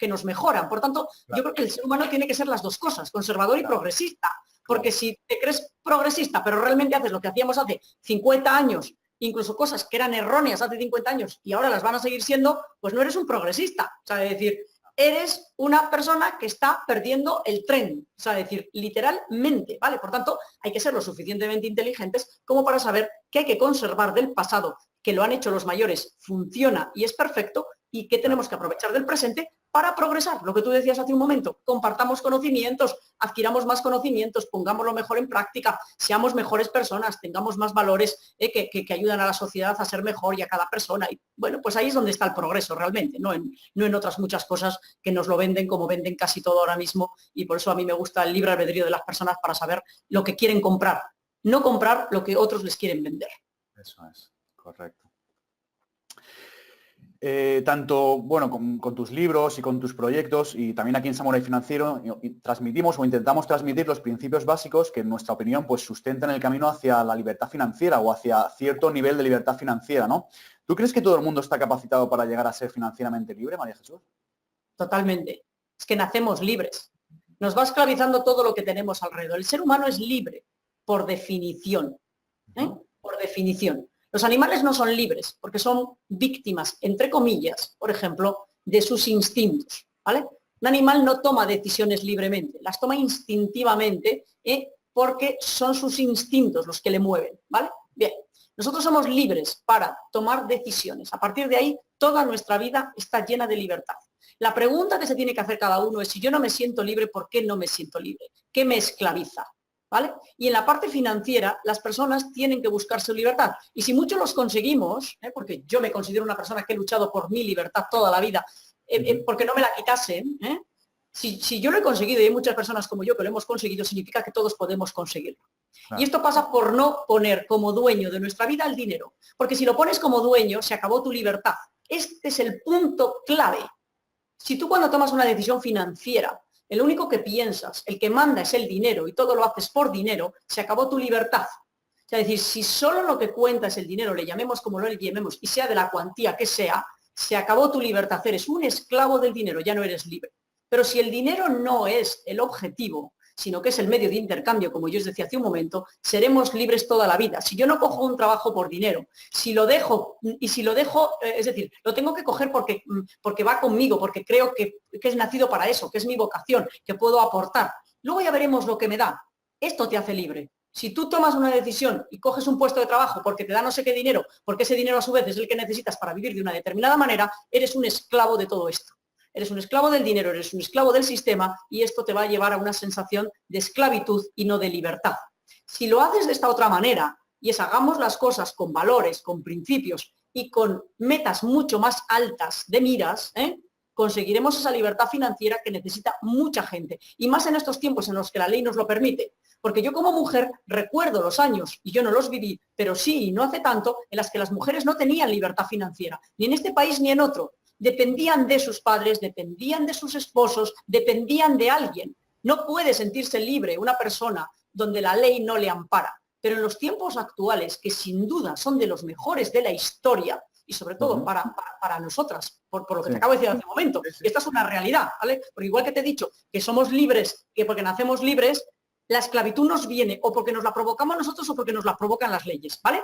nos mejoran. Por tanto, yo creo que el ser humano tiene que ser las dos cosas, conservador y progresista. Porque si te crees progresista, pero realmente haces lo que hacíamos hace 50 años, incluso cosas que eran erróneas hace 50 años y ahora las van a seguir siendo, pues no eres un progresista. O sea, es decir, eres una persona que está perdiendo el tren. O sea, es decir, literalmente, ¿vale? Por tanto, hay que ser lo suficientemente inteligentes como para saber que hay que conservar del pasado, que lo han hecho los mayores, funciona y es perfecto, y que tenemos que aprovechar del presente para progresar. Lo que tú decías hace un momento, compartamos conocimientos, adquiramos más conocimientos, pongámoslo mejor en práctica, seamos mejores personas, tengamos más valores que ayudan a la sociedad a ser mejor y a cada persona. Y bueno, pues ahí es donde está el progreso realmente, no en otras muchas cosas que nos lo venden como venden casi todo ahora mismo, y por eso a mí me gusta el libre albedrío de las personas para saber lo que quieren comprar, no comprar lo que otros les quieren vender. Eso es, correcto. Tanto bueno, con tus libros y con tus proyectos y también aquí en Samurai Financiero transmitimos o intentamos transmitir los principios básicos que en nuestra opinión pues sustentan el camino hacia la libertad financiera o hacia cierto nivel de libertad financiera, ¿no? ¿Tú crees que todo el mundo está capacitado para llegar a ser financieramente libre, María Jesús? Totalmente. Es que nacemos libres. Nos va esclavizando todo lo que tenemos alrededor. El ser humano es libre por definición. Por definición. Los animales no son libres porque son víctimas, entre comillas, por ejemplo, de sus instintos, ¿vale? Un animal no toma decisiones libremente, las toma instintivamente porque son sus instintos los que le mueven, ¿vale? Bien, nosotros somos libres para tomar decisiones. A partir de ahí, toda nuestra vida está llena de libertad. La pregunta que se tiene que hacer cada uno es: si yo no me siento libre, ¿por qué no me siento libre? ¿Qué me esclaviza? ¿Vale? Y en la parte financiera, las personas tienen que buscar su libertad. Y si muchos los conseguimos, porque yo me considero una persona que he luchado por mi libertad toda la vida, porque no me la quitasen, si yo lo he conseguido y hay muchas personas como yo que lo hemos conseguido, significa que todos podemos conseguirlo. Claro. Y esto pasa por no poner como dueño de nuestra vida el dinero. Porque si lo pones como dueño, se acabó tu libertad. Este es el punto clave. Si tú cuando tomas una decisión financiera, el único que piensas, el que manda es el dinero y todo lo haces por dinero, se acabó tu libertad. O sea, es decir, si solo lo que cuenta es el dinero, le llamemos como lo le llamemos, y sea de la cuantía que sea, se acabó tu libertad. Eres un esclavo del dinero, ya no eres libre. Pero si el dinero no es el objetivo, sino que es el medio de intercambio, como yo os decía hace un momento, seremos libres toda la vida. Si yo no cojo un trabajo por dinero, si lo dejo, es decir, lo tengo que coger porque va conmigo, porque creo que es nacido para eso, que es mi vocación, que puedo aportar. Luego ya veremos lo que me da. Esto te hace libre. Si tú tomas una decisión y coges un puesto de trabajo porque te da no sé qué dinero, porque ese dinero a su vez es el que necesitas para vivir de una determinada manera, eres un esclavo de todo esto. Eres un esclavo del dinero, eres un esclavo del sistema y esto te va a llevar a una sensación de esclavitud y no de libertad. Si lo haces de esta otra manera y es hagamos las cosas con valores, con principios y con metas mucho más altas de miras, conseguiremos esa libertad financiera que necesita mucha gente. Y más en estos tiempos en los que la ley nos lo permite. Porque yo como mujer recuerdo los años, y yo no los viví, pero sí, no hace tanto, en las que las mujeres no tenían libertad financiera, ni en este país ni en otro. Dependían de sus padres, dependían de sus esposos, dependían de alguien. No puede sentirse libre una persona donde la ley no le ampara. Pero en los tiempos actuales, que sin duda son de los mejores de la historia, y sobre todo para nosotras, por lo que te acabo de decir hace un momento, esta es una realidad, ¿vale? Porque igual que te he dicho que somos libres, que porque nacemos libres, La esclavitud nos viene o porque nos la provocamos nosotros o porque nos la provocan las leyes, ¿vale?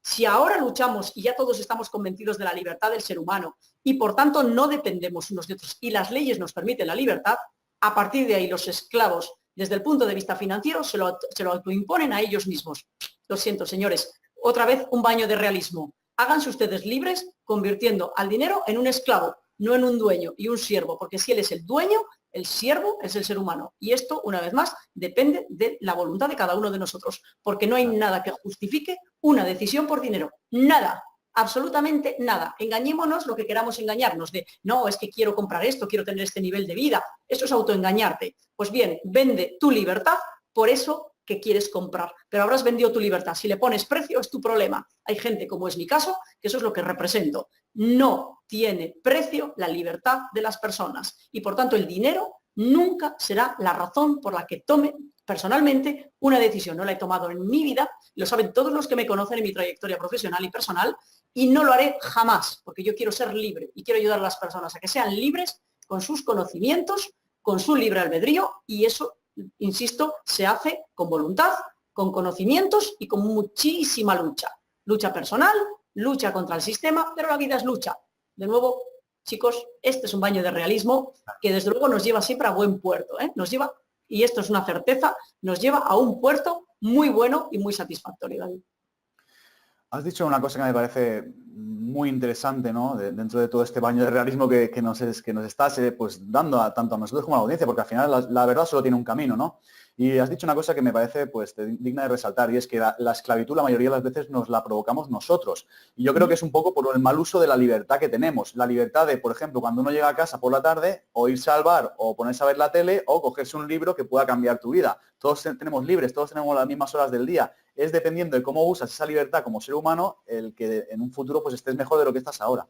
Si ahora luchamos y ya todos estamos convencidos de la libertad del ser humano y por tanto no dependemos unos de otros y las leyes nos permiten la libertad, a partir de ahí los esclavos, desde el punto de vista financiero, se lo autoimponen a ellos mismos. Lo siento, señores. Otra vez un baño de realismo. Háganse ustedes libres convirtiendo al dinero en un esclavo, no en un dueño y un siervo, porque si él es el dueño, el siervo es el ser humano. Y esto, una vez más, depende de la voluntad de cada uno de nosotros, porque no hay nada que justifique una decisión por dinero. Nada, absolutamente nada. Engañémonos lo que queramos engañarnos de, no, es que quiero comprar esto, quiero tener este nivel de vida. Eso es autoengañarte. Pues bien, vende tu libertad por eso que quieres comprar, pero habrás vendido tu libertad. Si le pones precio es tu problema. Hay gente, como es mi caso, que eso es lo que represento. No tiene precio la libertad de las personas y por tanto el dinero nunca será la razón por la que tome personalmente una decisión. No la he tomado en mi vida, lo saben todos los que me conocen en mi trayectoria profesional y personal y no lo haré jamás porque yo quiero ser libre y quiero ayudar a las personas a que sean libres con sus conocimientos, con su libre albedrío y eso, insisto, se hace con voluntad, con conocimientos y con muchísima lucha. Lucha personal, lucha contra el sistema, pero la vida es lucha. De nuevo, chicos, este es un baño de realismo que desde luego nos lleva siempre a buen puerto, ¿eh? Nos lleva, y esto es una certeza, nos lleva a un puerto muy bueno y muy satisfactorio, David. Has dicho una cosa que me parece muy interesante, ¿no? Dentro de todo este baño de realismo que nos estás pues, dando tanto a nosotros como a la audiencia, porque al final la verdad solo tiene un camino, ¿no? Y has dicho una cosa que me parece pues, digna de resaltar, y es que la esclavitud la mayoría de las veces nos la provocamos nosotros. Y yo creo que es un poco por el mal uso de la libertad que tenemos. La libertad de, por ejemplo, cuando uno llega a casa por la tarde, o irse al bar, o ponerse a ver la tele, o cogerse un libro que pueda cambiar tu vida. Todos tenemos libres, todos tenemos las mismas horas del día. Es dependiendo de cómo usas esa libertad como ser humano, el que en un futuro pues estés mejor de lo que estás ahora.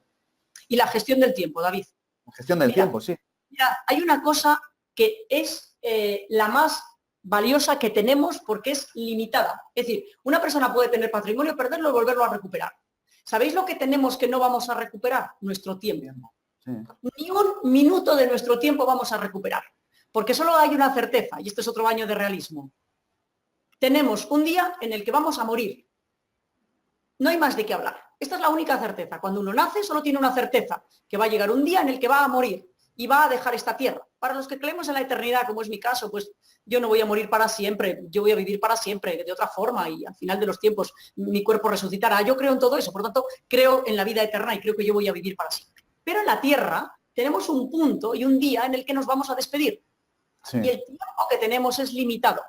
Y la gestión del tiempo, David. La gestión del tiempo, sí. Mira, hay una cosa que es la más valiosa que tenemos porque es limitada. Es decir, una persona puede tener patrimonio, perderlo y volverlo a recuperar. ¿Sabéis lo que tenemos que no vamos a recuperar? Nuestro tiempo. Sí. Ni un minuto de nuestro tiempo vamos a recuperar. Porque solo hay una certeza, y este es otro baño de realismo. Tenemos un día en el que vamos a morir. No hay más de qué hablar. Esta es la única certeza. Cuando uno nace solo tiene una certeza, que va a llegar un día en el que va a morir y va a dejar esta tierra. Para los que creemos en la eternidad, como es mi caso, pues yo no voy a morir para siempre, yo voy a vivir para siempre, de otra forma, y al final de los tiempos mi cuerpo resucitará. Yo creo en todo eso, por lo tanto, creo en la vida eterna y creo que yo voy a vivir para siempre. Pero en la tierra tenemos un punto y un día en el que nos vamos a despedir. Sí. Y el tiempo que tenemos es limitado.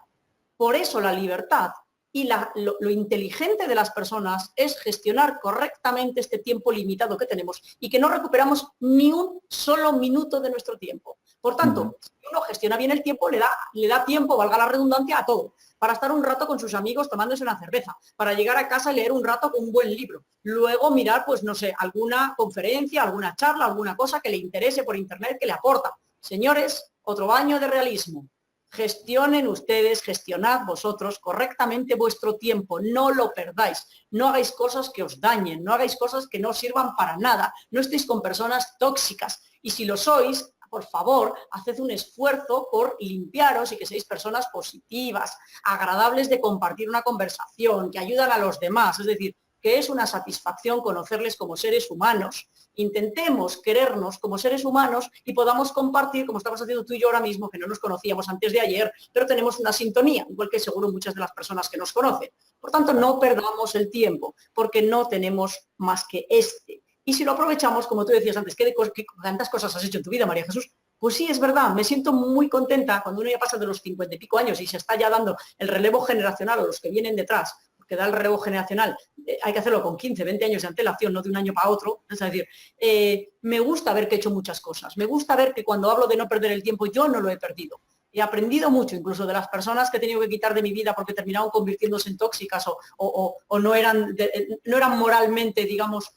Por eso la libertad y lo inteligente de las personas es gestionar correctamente este tiempo limitado que tenemos y que no recuperamos ni un solo minuto de nuestro tiempo. Por tanto, si uno gestiona bien el tiempo, le da tiempo, valga la redundancia, a todo. Para estar un rato con sus amigos tomándose una cerveza, para llegar a casa y leer un rato con un buen libro. Luego mirar, pues no sé, alguna conferencia, alguna charla, alguna cosa que le interese por internet, que le aporta. Señores, otro baño de realismo. Gestionen ustedes, gestionad vosotros correctamente vuestro tiempo, no lo perdáis, no hagáis cosas que os dañen, no hagáis cosas que no sirvan para nada, no estéis con personas tóxicas y si lo sois, por favor, haced un esfuerzo por limpiaros y que seáis personas positivas, agradables de compartir una conversación, que ayudan a los demás, es decir, que es una satisfacción conocerles como seres humanos. Intentemos querernos como seres humanos y podamos compartir, como estamos haciendo tú y yo ahora mismo, que no nos conocíamos antes de ayer, pero tenemos una sintonía, igual que seguro muchas de las personas que nos conocen. Por tanto, no perdamos el tiempo, porque no tenemos más que este. Y si lo aprovechamos, como tú decías antes, ¿qué tantas cosas has hecho en tu vida, María Jesús? Pues sí, es verdad, me siento muy contenta cuando uno ya pasa de los 50 y pico años y se está ya dando el relevo generacional a los que vienen detrás, que da el relevo generacional, hay que hacerlo con 15, 20 años de antelación, no de un año para otro. Es decir, me gusta ver que he hecho muchas cosas. Me gusta ver que cuando hablo de no perder el tiempo, yo no lo he perdido. He aprendido mucho, incluso de las personas que he tenido que quitar de mi vida porque terminaron convirtiéndose en tóxicas o no eran moralmente, digamos,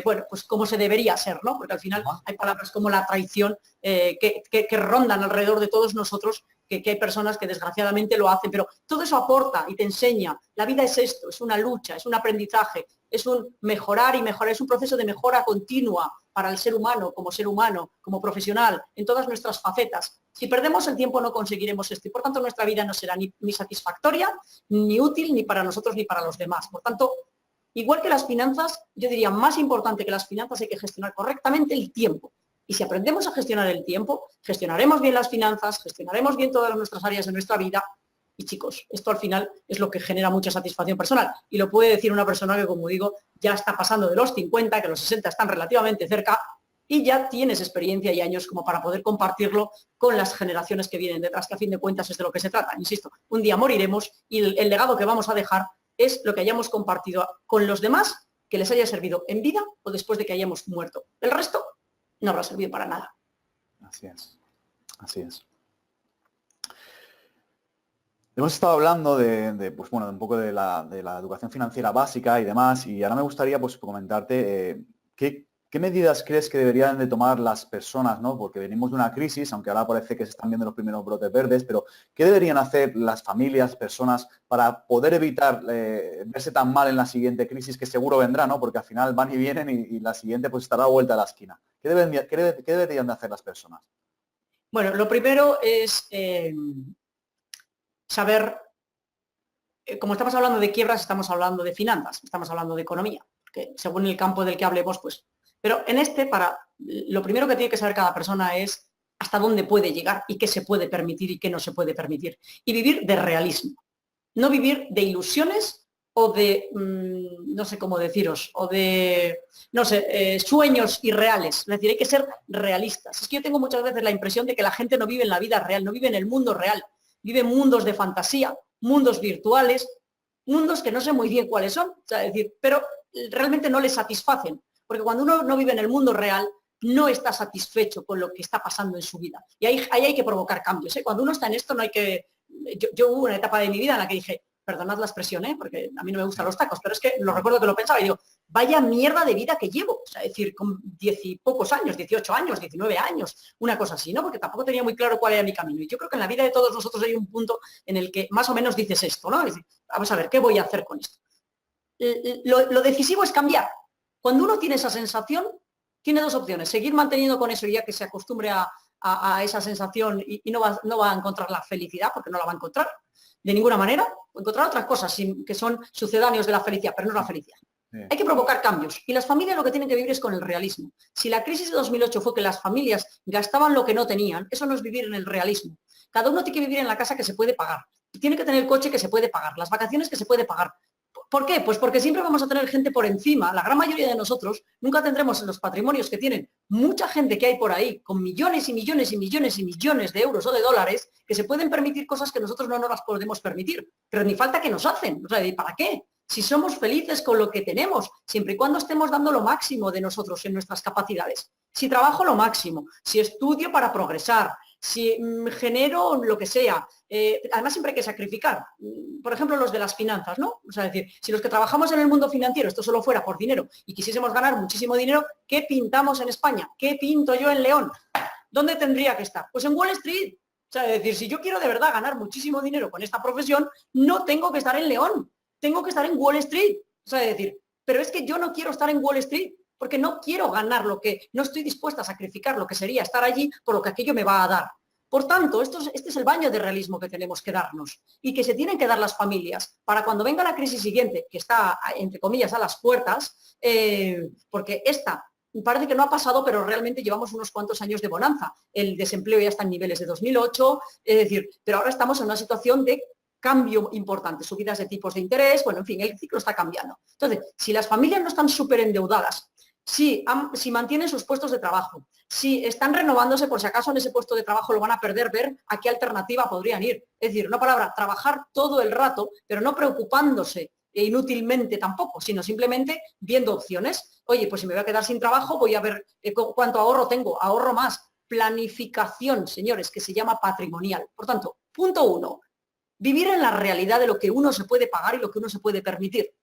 bueno, pues como se debería ser, ¿no? Porque al final hay palabras como la traición que rondan alrededor de todos nosotros, que hay personas que desgraciadamente lo hacen, pero todo eso aporta y te enseña. La vida es esto, es una lucha, es un aprendizaje, es un mejorar y mejorar, es un proceso de mejora continua para el ser humano, como profesional, en todas nuestras facetas. Si perdemos el tiempo no conseguiremos esto y por tanto nuestra vida no será ni satisfactoria, ni útil, ni para nosotros ni para los demás. Por tanto, igual que las finanzas, yo diría más importante que las finanzas hay que gestionar correctamente el tiempo. Y si aprendemos a gestionar el tiempo, gestionaremos bien las finanzas, gestionaremos bien todas nuestras áreas de nuestra vida. Y chicos, esto al final es lo que genera mucha satisfacción personal. Y lo puede decir una persona que, como digo, ya está pasando de los 50, que los 60 están relativamente cerca, y ya tienes experiencia y años como para poder compartirlo con las generaciones que vienen detrás, que a fin de cuentas es de lo que se trata. Insisto, un día moriremos y el legado que vamos a dejar es lo que hayamos compartido con los demás, que les haya servido en vida o después de que hayamos muerto. El resto no habrá servido para nada. Así es, así es. Hemos estado hablando pues bueno, un poco de la educación financiera básica y demás, y ahora me gustaría pues comentarte qué medidas crees que deberían de tomar las personas, ¿no? Porque venimos de una crisis, aunque ahora parece que se están viendo los primeros brotes verdes, pero ¿qué deberían hacer las familias, personas, para poder evitar verse tan mal en la siguiente crisis que seguro vendrá, ¿no? Porque al final van y vienen y la siguiente pues estará a vuelta a la esquina. ¿Qué deberían de hacer las personas? Bueno, lo primero es saber, como estamos hablando de quiebras, estamos hablando de finanzas, estamos hablando de economía, que según el campo del que hablemos, pues... Pero en lo primero que tiene que saber cada persona es hasta dónde puede llegar y qué se puede permitir y qué no se puede permitir. Y vivir de realismo, no vivir de ilusiones o de, no sé cómo deciros, o de, no sé, sueños irreales. Es decir, hay que ser realistas. Es que yo tengo muchas veces la impresión de que la gente no vive en la vida real, no vive en el mundo real. Vive mundos de fantasía, mundos virtuales, mundos que no sé muy bien cuáles son, o sea, es decir, pero realmente no les satisfacen, porque cuando uno no vive en el mundo real, no está satisfecho con lo que está pasando en su vida. Y ahí hay que provocar cambios, ¿eh? Cuando uno está en esto no hay que... Yo hubo una etapa de mi vida en la que dije, perdonad la expresión, porque a mí no me gustan los tacos, pero es que lo recuerdo que lo pensaba y digo, vaya mierda de vida que llevo, o sea, es decir, con 10 y pocos años, 18 años, 19 años, una cosa así, ¿no? Porque tampoco tenía muy claro cuál era mi camino. Y yo creo que en la vida de todos nosotros hay un punto en el que más o menos dices esto, ¿no? Es decir, vamos a ver, ¿qué voy a hacer con esto? Lo decisivo es cambiar. Cuando uno tiene esa sensación, tiene dos opciones, seguir manteniendo con eso ya que se acostumbre a esa sensación y no va a encontrar la felicidad, porque no la va a encontrar de ninguna manera, o encontrar otras cosas que son sucedáneos de la felicidad, pero no la felicidad. Sí. Hay que provocar cambios y las familias lo que tienen que vivir es con el realismo. Si la crisis de 2008 fue que las familias gastaban lo que no tenían, eso no es vivir en el realismo. Cada uno tiene que vivir en la casa que se puede pagar, tiene que tener el coche que se puede pagar, las vacaciones que se puede pagar. ¿Por qué? Pues porque siempre vamos a tener gente por encima. La gran mayoría de nosotros nunca tendremos los patrimonios que tienen mucha gente que hay por ahí, con millones y millones y millones y millones de euros o de dólares, que se pueden permitir cosas que nosotros no nos las podemos permitir. Pero ni falta que nos hacen. O sea, ¿para qué? Si somos felices con lo que tenemos, siempre y cuando estemos dando lo máximo de nosotros en nuestras capacidades. Si trabajo lo máximo, si estudio para progresar, si genero lo que sea. Además siempre hay que sacrificar. Por ejemplo, los de las finanzas, ¿no? O sea, es decir, si los que trabajamos en el mundo financiero, esto solo fuera por dinero y quisiésemos ganar muchísimo dinero, ¿qué pintamos en España? ¿Qué pinto yo en León? ¿Dónde tendría que estar? Pues en Wall Street. O sea, es decir, si yo quiero de verdad ganar muchísimo dinero con esta profesión, no tengo que estar en León, tengo que estar en Wall Street. O sea, es decir, pero es que yo no quiero estar en Wall Street porque no quiero ganar no estoy dispuesta a sacrificar lo que sería estar allí por lo que aquello me va a dar. Por tanto, este es el baño de realismo que tenemos que darnos y que se tienen que dar las familias para cuando venga la crisis siguiente, que está, entre comillas, a las puertas, porque esta parece que no ha pasado, pero realmente llevamos unos cuantos años de bonanza. El desempleo ya está en niveles de 2008, es decir, pero ahora estamos en una situación de cambio importante, subidas de tipos de interés, bueno, en fin, el ciclo está cambiando. Entonces, si las familias no están súper endeudadas, si mantienen sus puestos de trabajo, si están renovándose por si acaso en ese puesto de trabajo lo van a perder, ver a qué alternativa podrían ir. Es decir, una palabra, trabajar todo el rato, pero no preocupándose inútilmente tampoco, sino simplemente viendo opciones. Oye, pues si me voy a quedar sin trabajo, voy a ver cuánto ahorro tengo, ahorro más. Planificación, señores, que se llama patrimonial. Por tanto, punto 1, vivir en la realidad de lo que uno se puede pagar y lo que uno se puede permitir.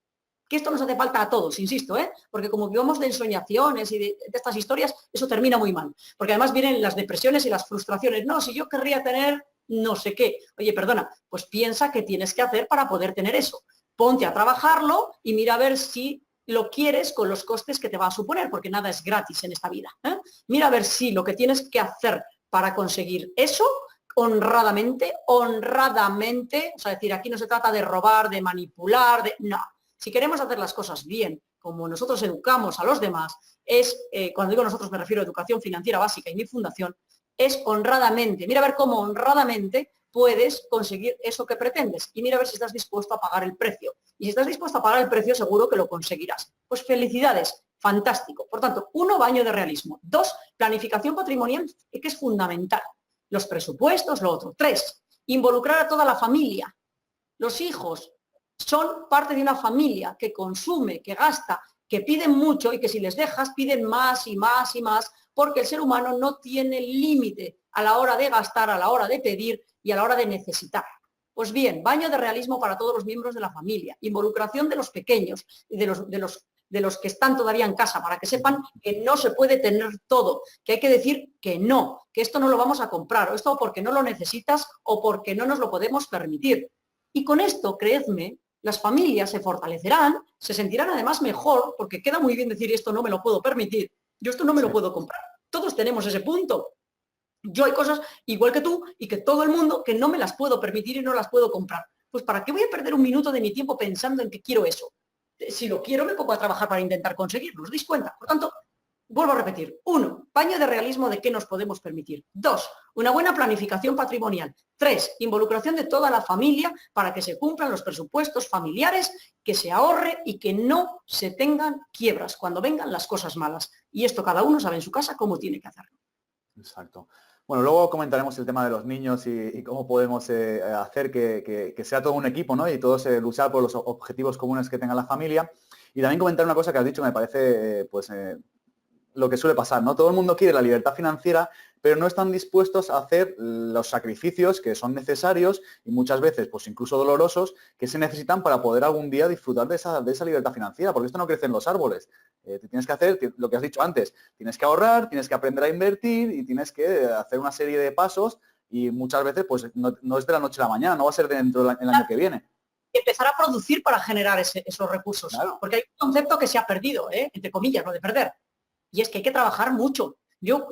Que esto nos hace falta a todos, insisto, porque como vivamos de ensoñaciones y de estas historias, eso termina muy mal. Porque además vienen las depresiones y las frustraciones. No, si yo querría tener no sé qué. Oye, perdona, pues piensa qué tienes que hacer para poder tener eso. Ponte a trabajarlo y mira a ver si lo quieres con los costes que te va a suponer, porque nada es gratis en esta vida. Mira a ver si lo que tienes que hacer para conseguir eso honradamente, o sea, decir, aquí no se trata de robar, de manipular, no. Si queremos hacer las cosas bien, como nosotros educamos a los demás, cuando digo nosotros me refiero a educación financiera básica y mi fundación, es honradamente. Mira a ver cómo honradamente puedes conseguir eso que pretendes y mira a ver si estás dispuesto a pagar el precio. Y si estás dispuesto a pagar el precio, seguro que lo conseguirás. Pues felicidades, fantástico. Por tanto, 1, baño de realismo. 2, planificación patrimonial, que es fundamental. Los presupuestos, lo otro. 3, involucrar a toda la familia. Los hijos son parte de una familia que consume, que gasta, que piden mucho y que si les dejas piden más y más y más, porque el ser humano no tiene límite a la hora de gastar, a la hora de pedir y a la hora de necesitar. Pues bien, baño de realismo para todos los miembros de la familia, involucración de los pequeños y de los que están todavía en casa, para que sepan que no se puede tener todo, que hay que decir que no, que esto no lo vamos a comprar, o esto porque no lo necesitas o porque no nos lo podemos permitir. Y con esto, creedme, las familias se fortalecerán, se sentirán además mejor, porque queda muy bien decir esto no me lo puedo permitir, yo esto no me lo puedo comprar. Todos tenemos ese punto. Yo hay cosas, igual que tú y que todo el mundo, que no me las puedo permitir y no las puedo comprar. Pues ¿para qué voy a perder un minuto de mi tiempo pensando en que quiero eso? Si lo quiero, me pongo a trabajar para intentar conseguirlo. ¿Os dais cuenta? Por tanto, vuelvo a repetir. 1, baño de realismo de qué nos podemos permitir. 2, una buena planificación patrimonial. 3, involucración de toda la familia para que se cumplan los presupuestos familiares, que se ahorre y que no se tengan quiebras cuando vengan las cosas malas. Y esto cada uno sabe en su casa cómo tiene que hacerlo. Exacto. Bueno, luego comentaremos el tema de los niños y cómo podemos hacer que sea todo un equipo, ¿no? Y todos luchar por los objetivos comunes que tenga la familia. Y también comentar una cosa que has dicho, me parece, lo que suele pasar, ¿no? Todo el mundo quiere la libertad financiera, pero no están dispuestos a hacer los sacrificios que son necesarios y muchas veces, pues incluso dolorosos, que se necesitan para poder algún día disfrutar de esa libertad financiera, porque esto no crece en los árboles. Tienes que hacer lo que has dicho antes, tienes que ahorrar, tienes que aprender a invertir y tienes que hacer una serie de pasos y muchas veces, pues no es de la noche a la mañana, no va a ser dentro del año que viene. Empezar a producir para generar esos recursos, Claro. porque hay un concepto que se ha perdido, entre comillas, lo de perder. Y es que hay que trabajar mucho. Yo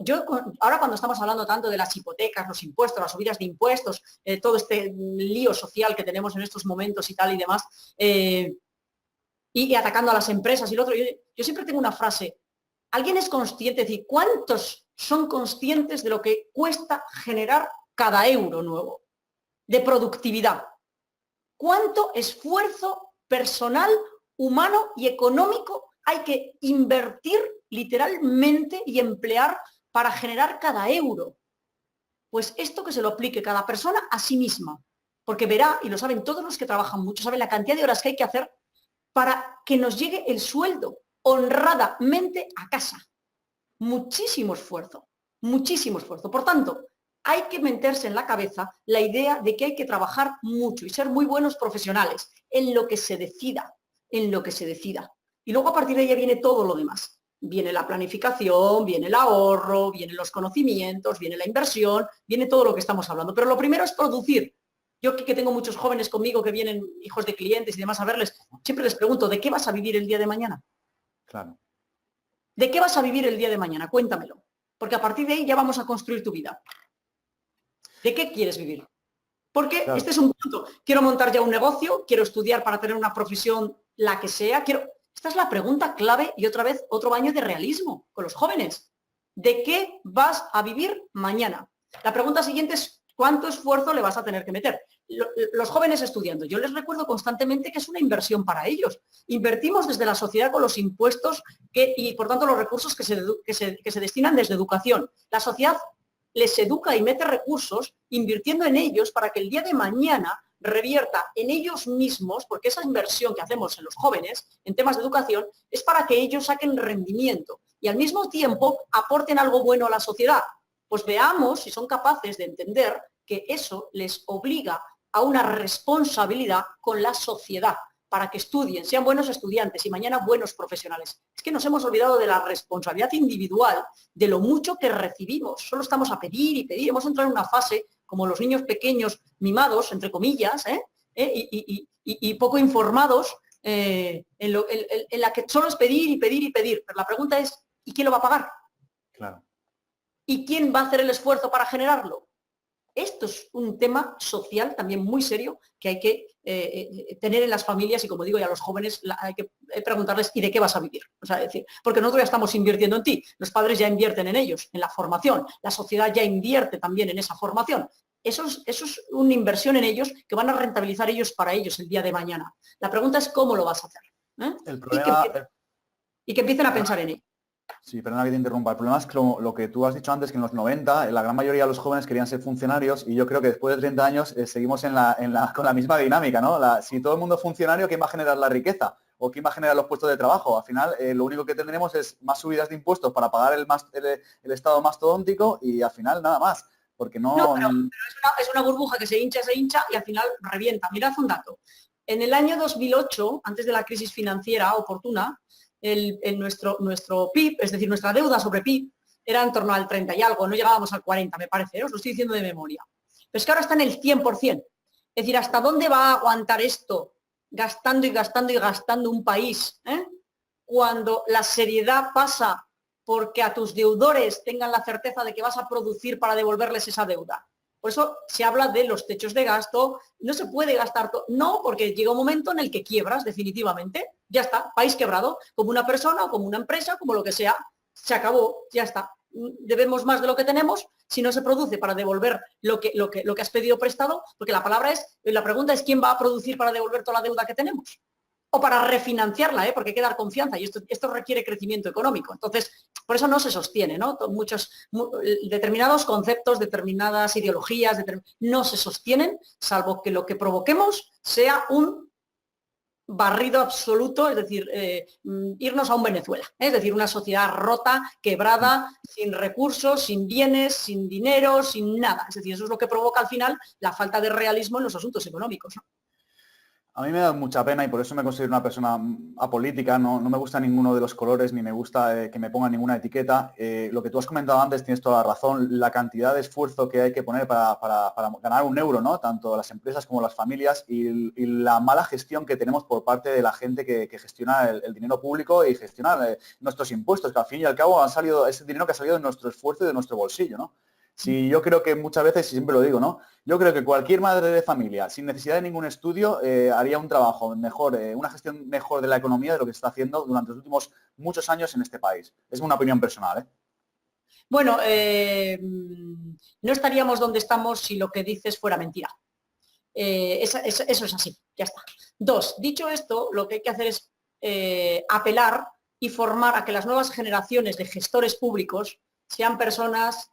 ahora cuando estamos hablando tanto de las hipotecas, los impuestos, las subidas de impuestos, todo este lío social que tenemos en estos momentos y tal y demás, y atacando a las empresas y lo otro, yo siempre tengo una frase. ¿Alguien es consciente? Es decir, ¿cuántos son conscientes de lo que cuesta generar cada euro nuevo de productividad? ¿Cuánto esfuerzo personal, humano y económico hay que invertir literalmente y emplear para generar cada euro? Pues esto que se lo aplique cada persona a sí misma, porque verá, y lo saben todos los que trabajan mucho, saben la cantidad de horas que hay que hacer para que nos llegue el sueldo honradamente a casa. Muchísimo esfuerzo, muchísimo esfuerzo. Por tanto, hay que meterse en la cabeza la idea de que hay que trabajar mucho y ser muy buenos profesionales en lo que se decida, en lo que se decida. Y luego a partir de ahí viene todo lo demás. Viene la planificación, viene el ahorro, vienen los conocimientos, viene la inversión, viene todo lo que estamos hablando. Pero lo primero es producir. Yo que tengo muchos jóvenes conmigo que vienen, hijos de clientes y demás, a verles, siempre les pregunto, ¿de qué vas a vivir el día de mañana? Claro. ¿De qué vas a vivir el día de mañana? Cuéntamelo. Porque a partir de ahí ya vamos a construir tu vida. ¿De qué quieres vivir? Porque Claro. este es un punto. Quiero montar ya un negocio, quiero estudiar para tener una profesión, la que sea. Esta es la pregunta clave y otra vez otro baño de realismo con los jóvenes. ¿De qué vas a vivir mañana? La pregunta siguiente es ¿cuánto esfuerzo le vas a tener que meter? Los jóvenes estudiando, yo les recuerdo constantemente que es una inversión para ellos. Invertimos desde la sociedad con los impuestos y por tanto los recursos que se destinan desde educación. La sociedad les educa y mete recursos invirtiendo en ellos para que el día de mañana revierta en ellos mismos, porque esa inversión que hacemos en los jóvenes en temas de educación es para que ellos saquen rendimiento y al mismo tiempo aporten algo bueno a la sociedad. Pues veamos si son capaces de entender que eso les obliga a una responsabilidad con la sociedad para que estudien, sean buenos estudiantes y mañana buenos profesionales. Es que nos hemos olvidado de la responsabilidad individual, de lo mucho que recibimos. Solo estamos a pedir y pedir. Hemos entrado en una fase, como los niños pequeños mimados, entre comillas, y poco informados, en la que solo es pedir y pedir y pedir. Pero la pregunta es, ¿y quién lo va a pagar? Claro. ¿Y quién va a hacer el esfuerzo para generarlo? Esto es un tema social también muy serio que hay que tener en las familias y, como digo, y a los jóvenes hay que preguntarles ¿y de qué vas a vivir? O sea, decir, porque nosotros ya estamos invirtiendo en ti, los padres ya invierten en ellos, en la formación, la sociedad ya invierte también en esa formación. Eso es una inversión en ellos que van a rentabilizar ellos para ellos el día de mañana. La pregunta es cómo lo vas a hacer. El problema, y que empiecen a pensar en ello. Sí, perdona que te interrumpa. El problema es que lo que tú has dicho antes, que en los 90 la gran mayoría de los jóvenes querían ser funcionarios y yo creo que después de 30 años seguimos con la misma dinámica, ¿no? Si todo el mundo es funcionario, ¿quién va a generar la riqueza? ¿O quién va a generar los puestos de trabajo? Al final, lo único que tendremos es más subidas de impuestos para pagar el Estado mastodóntico y al final nada más. Porque No, pero es una burbuja que se hincha y al final revienta. Mirad un dato. En el año 2008, antes de la crisis financiera oportuna, nuestro PIB, es decir, nuestra deuda sobre PIB, era en torno al 30 y algo, no llegábamos al 40, me parece, os lo estoy diciendo de memoria. Pero es que ahora está en el 100%. Es decir, ¿hasta dónde va a aguantar esto gastando y gastando y gastando un país? Cuando la seriedad pasa porque a tus deudores tengan la certeza de que vas a producir para devolverles esa deuda. Por eso se habla de los techos de gasto, no se puede gastar todo, no, porque llega un momento en el que quiebras definitivamente, ya está, país quebrado, como una persona o como una empresa, como lo que sea, se acabó, ya está. Debemos más de lo que tenemos si no se produce para devolver lo que has pedido prestado, porque la pregunta es ¿quién va a producir para devolver toda la deuda que tenemos? O para refinanciarla, porque hay que dar confianza y esto requiere crecimiento económico. Entonces, por eso no se sostiene, ¿no? Determinados conceptos, determinadas ideologías, no se sostienen, salvo que lo que provoquemos sea un barrido absoluto, es decir, irnos a un Venezuela, es decir, una sociedad rota, quebrada, sin recursos, sin bienes, sin dinero, sin nada. Es decir, eso es lo que provoca al final la falta de realismo en los asuntos económicos, ¿no? A mí me da mucha pena y por eso me considero una persona apolítica, no me gusta ninguno de los colores ni me gusta que me pongan ninguna etiqueta. Lo que tú has comentado antes, tienes toda la razón, la cantidad de esfuerzo que hay que poner para ganar un euro, ¿no? Tanto las empresas como las familias y la mala gestión que tenemos por parte de la gente que gestiona el dinero público y gestiona nuestros impuestos, que al fin y al cabo han salido, ese dinero que ha salido de nuestro esfuerzo y de nuestro bolsillo, ¿no? Sí, yo creo que muchas veces, y siempre lo digo, ¿no? Yo creo que cualquier madre de familia, sin necesidad de ningún estudio, haría un trabajo mejor, una gestión mejor de la economía de lo que se está haciendo durante los últimos muchos años en este país. Es una opinión personal, ¿eh? Bueno, no estaríamos donde estamos si lo que dices fuera mentira. Eso es así, ya está. Dos, dicho esto, lo que hay que hacer es apelar y formar a que las nuevas generaciones de gestores públicos sean personas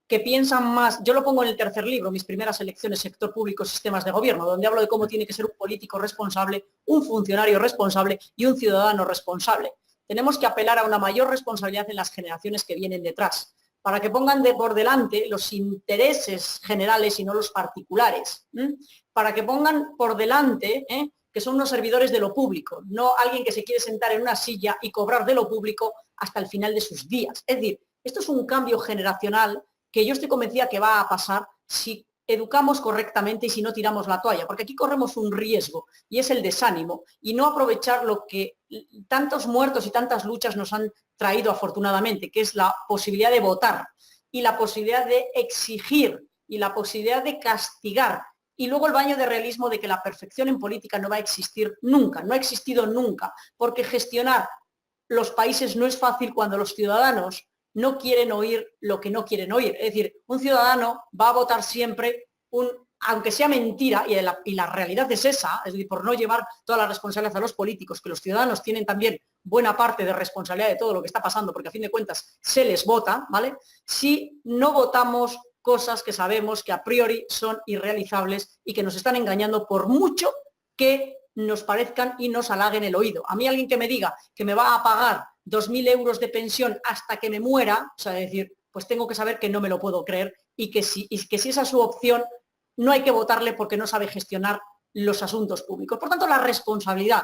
que piensan más, yo lo pongo en el tercer libro, mis primeras elecciones, sector público, sistemas de gobierno, donde hablo de cómo tiene que ser un político responsable, un funcionario responsable y un ciudadano responsable. Tenemos que apelar a una mayor responsabilidad en las generaciones que vienen detrás, para que pongan por delante los intereses generales y no los particulares, para que pongan por delante que son unos servidores de lo público, no alguien que se quiere sentar en una silla y cobrar de lo público hasta el final de sus días. Es decir, esto es un cambio generacional que yo estoy convencida que va a pasar si educamos correctamente y si no tiramos la toalla, porque aquí corremos un riesgo y es el desánimo y no aprovechar lo que tantos muertos y tantas luchas nos han traído afortunadamente, que es la posibilidad de votar y la posibilidad de exigir y la posibilidad de castigar y luego el baño de realismo de que la perfección en política no va a existir nunca, no ha existido nunca, porque gestionar los países no es fácil cuando los ciudadanos no quieren oír lo que no quieren oír. Es decir, un ciudadano va a votar siempre aunque sea mentira, y la realidad es esa, es decir, por no llevar toda la responsabilidad a los políticos, que los ciudadanos tienen también buena parte de responsabilidad de todo lo que está pasando, porque a fin de cuentas se les vota, ¿vale? Si no votamos cosas que sabemos que a priori son irrealizables y que nos están engañando por mucho que nos parezcan y nos halaguen el oído. A mí alguien que me diga que me va a pagar 2.000 euros de pensión hasta que me muera, o sea, decir, pues tengo que saber que no me lo puedo creer y que si esa es su opción, no hay que votarle porque no sabe gestionar los asuntos públicos. Por tanto, la responsabilidad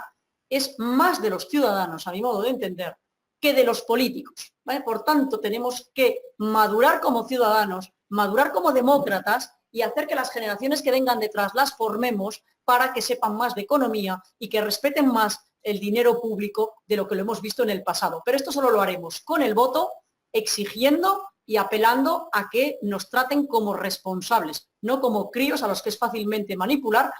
es más de los ciudadanos, a mi modo de entender, que de los políticos, ¿vale? Por tanto, tenemos que madurar como ciudadanos, madurar como demócratas y hacer que las generaciones que vengan detrás las formemos para que sepan más de economía y que respeten más el dinero público de lo que lo hemos visto en el pasado. Pero esto solo lo haremos con el voto, exigiendo y apelando a que nos traten como responsables, no como críos a los que es fácilmente manipular,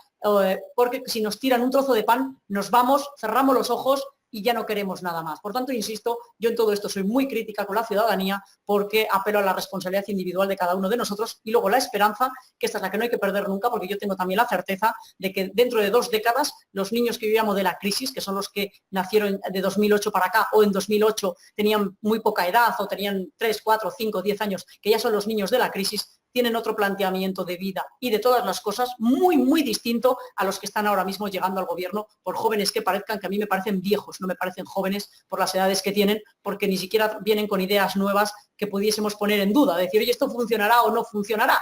porque si nos tiran un trozo de pan, nos vamos, cerramos los ojos y ya no queremos nada más. Por tanto, insisto, yo en todo esto soy muy crítica con la ciudadanía porque apelo a la responsabilidad individual de cada uno de nosotros y luego la esperanza, que esta es la que no hay que perder nunca, porque yo tengo también la certeza de que dentro de 2 décadas los niños que yo llamo de la crisis, que son los que nacieron de 2008 para acá o en 2008 tenían muy poca edad o tenían 3, 4, 5, 10 años, que ya son los niños de la crisis, tienen otro planteamiento de vida y de todas las cosas muy, muy distinto a los que están ahora mismo llegando al gobierno, por jóvenes que parezcan, que a mí me parecen viejos, no me parecen jóvenes por las edades que tienen, porque ni siquiera vienen con ideas nuevas que pudiésemos poner en duda, decir, oye, ¿esto funcionará o no funcionará?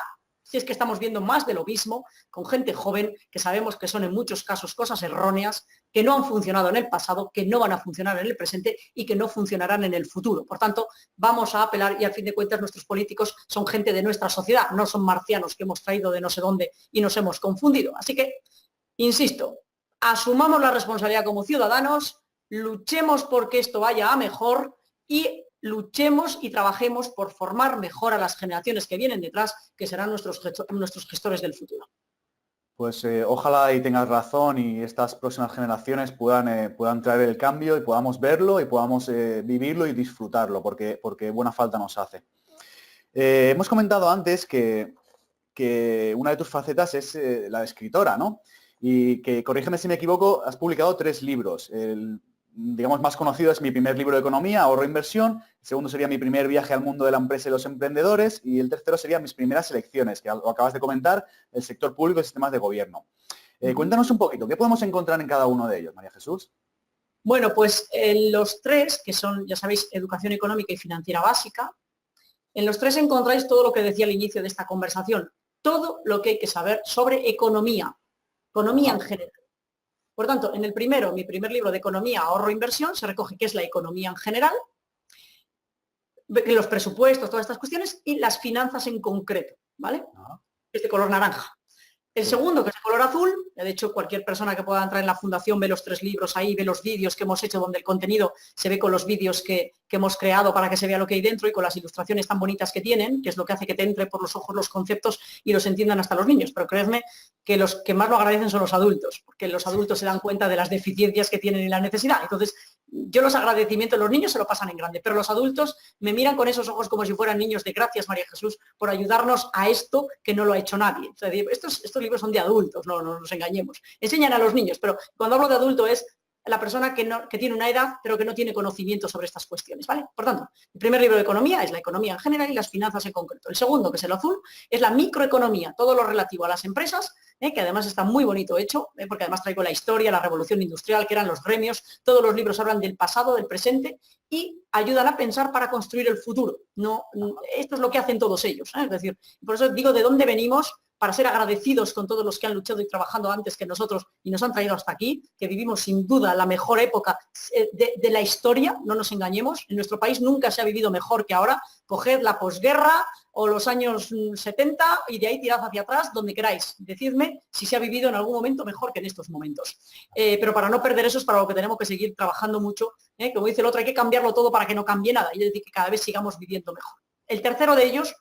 Si es que estamos viendo más de lo mismo con gente joven que sabemos que son en muchos casos cosas erróneas, que no han funcionado en el pasado, que no van a funcionar en el presente y que no funcionarán en el futuro. Por tanto, vamos a apelar y al fin de cuentas nuestros políticos son gente de nuestra sociedad, no son marcianos que hemos traído de no sé dónde y nos hemos confundido. Así que, insisto, asumamos la responsabilidad como ciudadanos, luchemos porque esto vaya a mejor y luchemos y trabajemos por formar mejor a las generaciones que vienen detrás, que serán nuestros gestores del futuro. Pues ojalá y tengas razón y estas próximas generaciones puedan traer el cambio y podamos verlo y podamos vivirlo y disfrutarlo, porque buena falta nos hace. Hemos comentado antes que una de tus facetas es la de escritora, ¿no? Y que, corrígeme si me equivoco, has publicado 3 libros. El, digamos, más conocido es mi primer libro de economía, Ahorro e Inversión. El segundo sería Mi primer viaje al mundo de la empresa y los emprendedores. Y el tercero sería Mis primeras elecciones, que lo acabas de comentar, el sector público y sistemas de gobierno. Cuéntanos un poquito, ¿qué podemos encontrar en cada uno de ellos, María Jesús? Bueno, pues en los 3, que son, ya sabéis, educación económica y financiera básica, en los 3 encontráis todo lo que decía al inicio de esta conversación, todo lo que hay que saber sobre economía en general. Por tanto, en el primero, mi primer libro de economía, ahorro e inversión, se recoge qué es la economía en general, los presupuestos, todas estas cuestiones y las finanzas en concreto, ¿vale? Es de color naranja. El segundo, que es de color azul, de hecho cualquier persona que pueda entrar en la fundación ve los 3 libros ahí, ve los vídeos que hemos hecho donde el contenido se ve con los vídeos que hemos creado para que se vea lo que hay dentro y con las ilustraciones tan bonitas que tienen, que es lo que hace que te entre por los ojos los conceptos y los entiendan hasta los niños. Pero creedme que los que más lo agradecen son los adultos, porque los adultos se dan cuenta de las deficiencias que tienen y la necesidad. Entonces, yo los agradecimientos, los niños se lo pasan en grande, pero los adultos me miran con esos ojos como si fueran niños de gracias, María Jesús, por ayudarnos a esto que no lo ha hecho nadie. O sea, estos libros son de adultos, no nos engañemos. Enseñan a los niños, pero cuando hablo de adulto es la persona que tiene una edad, pero que no tiene conocimiento sobre estas cuestiones, ¿vale? Por tanto, el primer libro de economía es la economía en general y las finanzas en concreto. El segundo, que es el azul, es la microeconomía, todo lo relativo a las empresas, que además está muy bonito hecho, porque además traigo la historia, la revolución industrial, que eran los gremios, todos los libros hablan del pasado, del presente y ayudan a pensar para construir el futuro. Esto es lo que hacen todos ellos, es decir, por eso digo de dónde venimos, para ser agradecidos con todos los que han luchado y trabajando antes que nosotros y nos han traído hasta aquí, que vivimos sin duda la mejor época de la historia, no nos engañemos, en nuestro país nunca se ha vivido mejor que ahora, coged la posguerra o los años 70 y de ahí tirad hacia atrás, donde queráis, decidme si se ha vivido en algún momento mejor que en estos momentos. Pero para no perder eso es para lo que tenemos que seguir trabajando mucho, como dice el otro, hay que cambiarlo todo para que no cambie nada, y es decir, que cada vez sigamos viviendo mejor. El tercero de ellos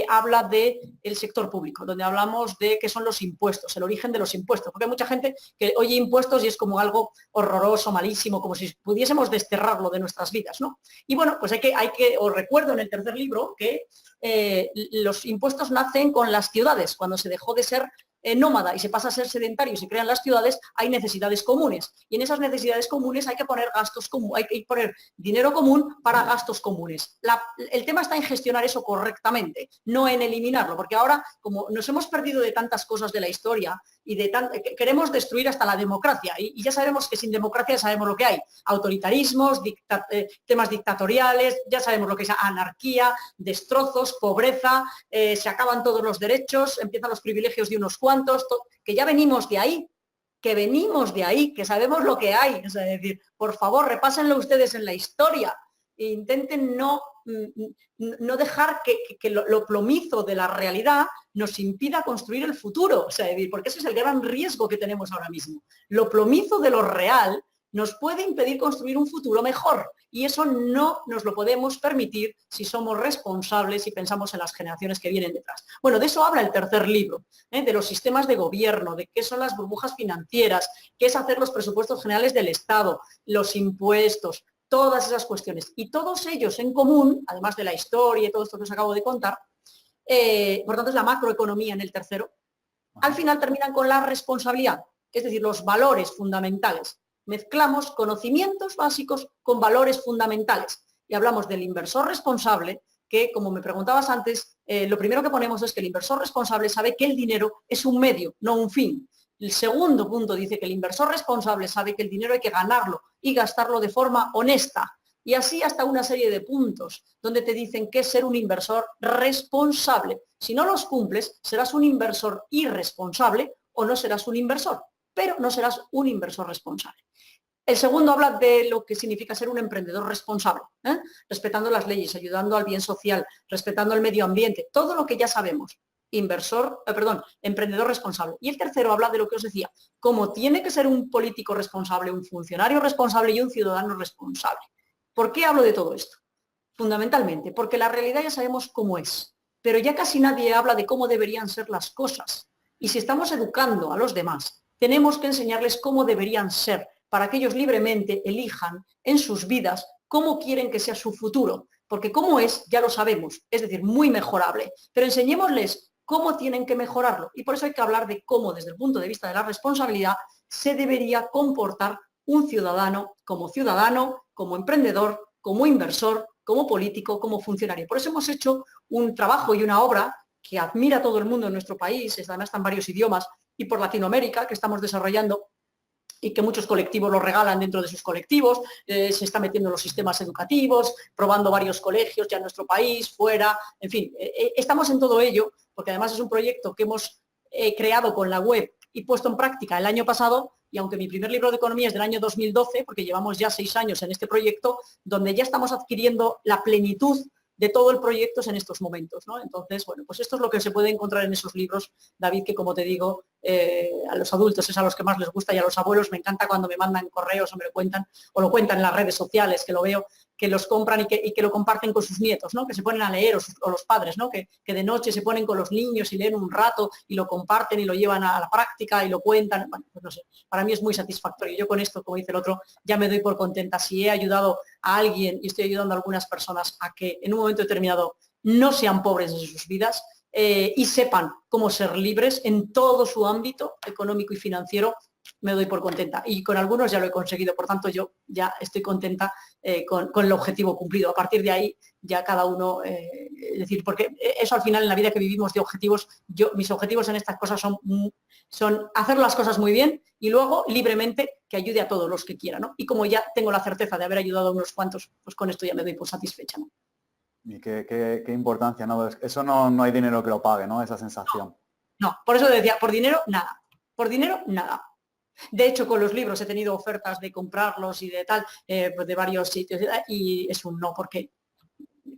habla del sector público, donde hablamos de qué son los impuestos, el origen de los impuestos, porque hay mucha gente que oye impuestos y es como algo horroroso, malísimo, como si pudiésemos desterrarlo de nuestras vidas, ¿no? Y bueno, pues os recuerdo en el tercer libro que los impuestos nacen con las ciudades, cuando se dejó de ser nómada y se pasa a ser sedentario y se crean las ciudades, hay necesidades comunes. Y en esas necesidades comunes hay que poner gastos comunes, hay que poner dinero común para gastos comunes. El tema está en gestionar eso correctamente, no en eliminarlo, porque ahora, como nos hemos perdido de tantas cosas de la historia y queremos destruir hasta la democracia, y ya sabemos que sin democracia sabemos lo que hay, autoritarismos, temas dictatoriales, ya sabemos lo que es anarquía, destrozos, pobreza, se acaban todos los derechos, empiezan los privilegios de unos cuantos, que ya venimos de ahí, que sabemos lo que hay. Es decir, por favor, repásenlo ustedes en la historia e intenten no dejar que lo plomizo de la realidad nos impida construir el futuro. O sea, porque ese es el gran riesgo que tenemos ahora mismo. Lo plomizo de lo real nos puede impedir construir un futuro mejor. Y eso no nos lo podemos permitir si somos responsables y pensamos en las generaciones que vienen detrás. Bueno, de eso habla el tercer libro, de los sistemas de gobierno, de qué son las burbujas financieras, qué es hacer los presupuestos generales del Estado, los impuestos, todas esas cuestiones. Y todos ellos en común, además de la historia y todo esto que os acabo de contar, por tanto es la macroeconomía en el tercero, al final terminan con la responsabilidad, es decir, los valores fundamentales. Mezclamos conocimientos básicos con valores fundamentales y hablamos del inversor responsable, que como me preguntabas antes, lo primero que ponemos es que el inversor responsable sabe que el dinero es un medio, no un fin. El segundo punto dice que el inversor responsable sabe que el dinero hay que ganarlo y gastarlo de forma honesta. Y así hasta una serie de puntos donde te dicen que es ser un inversor responsable. Si no los cumples, serás un inversor irresponsable o no serás un inversor, pero no serás un inversor responsable. El segundo habla de lo que significa ser un emprendedor responsable, respetando las leyes, ayudando al bien social, respetando el medio ambiente, todo lo que ya sabemos. Emprendedor responsable. Y el tercero habla de lo que os decía, cómo tiene que ser un político responsable, un funcionario responsable y un ciudadano responsable. ¿Por qué hablo de todo esto? Fundamentalmente, porque la realidad ya sabemos cómo es, pero ya casi nadie habla de cómo deberían ser las cosas. Y si estamos educando a los demás, tenemos que enseñarles cómo deberían ser, para que ellos libremente elijan en sus vidas cómo quieren que sea su futuro. Porque cómo es, ya lo sabemos, es decir, muy mejorable. Pero enseñémosles cómo tienen que mejorarlo. Y por eso hay que hablar de cómo, desde el punto de vista de la responsabilidad, se debería comportar un ciudadano, como emprendedor, como inversor, como político, como funcionario. Por eso hemos hecho un trabajo y una obra que admira a todo el mundo en nuestro país, además está en varios idiomas, y por Latinoamérica, que estamos desarrollando y que muchos colectivos lo regalan dentro de sus colectivos, se está metiendo en los sistemas educativos, probando varios colegios ya en nuestro país, fuera, en fin, estamos en todo ello, porque además es un proyecto que hemos creado con la web y puesto en práctica el año pasado, y aunque mi primer libro de economía es del año 2012, porque llevamos ya 6 años en este proyecto, donde ya estamos adquiriendo la plenitud de todo el proyecto en estos momentos, ¿no? Entonces, bueno, pues esto es lo que se puede encontrar en esos libros, David, que como te digo, a los adultos es a los que más les gusta y a los abuelos me encanta cuando me mandan correos o me lo cuentan, o lo cuentan en las redes sociales, que lo veo, que los compran y que lo comparten con sus nietos, ¿no? Que se ponen a leer, o los padres, ¿no? Que de noche se ponen con los niños y leen un rato y lo comparten y lo llevan a la práctica y lo cuentan. Bueno, pues no sé, para mí es muy satisfactorio. Yo con esto, como dice el otro, ya me doy por contenta. Si he ayudado a alguien y estoy ayudando a algunas personas a que en un momento determinado no sean pobres en sus vidas y sepan cómo ser libres en todo su ámbito económico y financiero, me doy por contenta. Y con algunos ya lo he conseguido, por tanto yo ya estoy contenta con el objetivo cumplido. A partir de ahí ya cada uno, es decir, porque eso al final en la vida que vivimos de objetivos, mis objetivos en estas cosas son hacer las cosas muy bien y luego libremente que ayude a todos los que quieran, ¿no? Y como ya tengo la certeza de haber ayudado a unos cuantos, pues con esto ya me doy por satisfecha, ¿no? Y qué importancia, ¿no? Eso no hay dinero que lo pague, ¿no? Esa sensación. No, por eso decía, por dinero, nada. Por dinero, nada. De hecho, con los libros he tenido ofertas de comprarlos y de tal, pues de varios sitios, y es un no, porque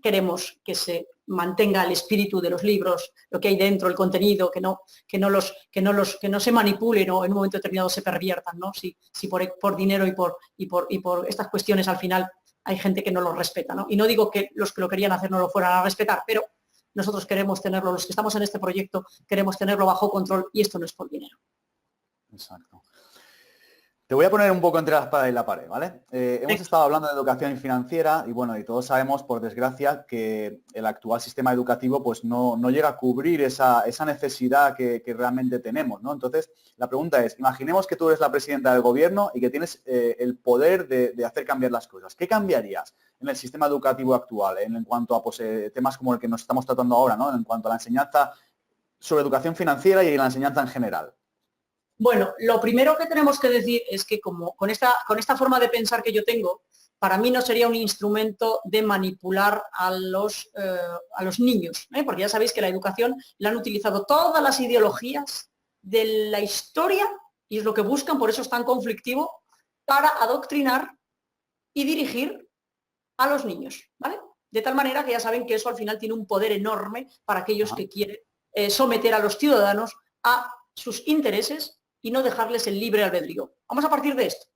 queremos que se mantenga el espíritu de los libros, lo que hay dentro, el contenido, que no se manipulen o en un momento determinado se perviertan, ¿no? Si por dinero y por estas cuestiones al final hay gente que no los respeta, ¿no? Y no digo que los que lo querían hacer no lo fueran a respetar, pero nosotros queremos tenerlo, los que estamos en este proyecto, queremos tenerlo bajo control y esto no es por dinero. Exacto. Te voy a poner un poco entre la espada y la pared, ¿vale? Hemos estado hablando de educación financiera y bueno, y todos sabemos, por desgracia, que el actual sistema educativo pues no llega a cubrir esa necesidad que realmente tenemos, ¿no? Entonces, la pregunta es, imaginemos que tú eres la presidenta del gobierno y que tienes el poder de hacer cambiar las cosas. ¿Qué cambiarías en el sistema educativo actual en cuanto a pues, temas como el que nos estamos tratando ahora, ¿no? En cuanto a la enseñanza sobre educación financiera y la enseñanza en general? Bueno, lo primero que tenemos que decir es que como con esta forma de pensar que yo tengo, para mí no sería un instrumento de manipular a los niños, porque ya sabéis que la educación la han utilizado todas las ideologías de la historia y es lo que buscan, por eso es tan conflictivo, para adoctrinar y dirigir a los niños, ¿vale? De tal manera que ya saben que eso al final tiene un poder enorme para aquellos que quieren someter a los ciudadanos a sus intereses y no dejarles el libre albedrío. Vamos a partir de esto,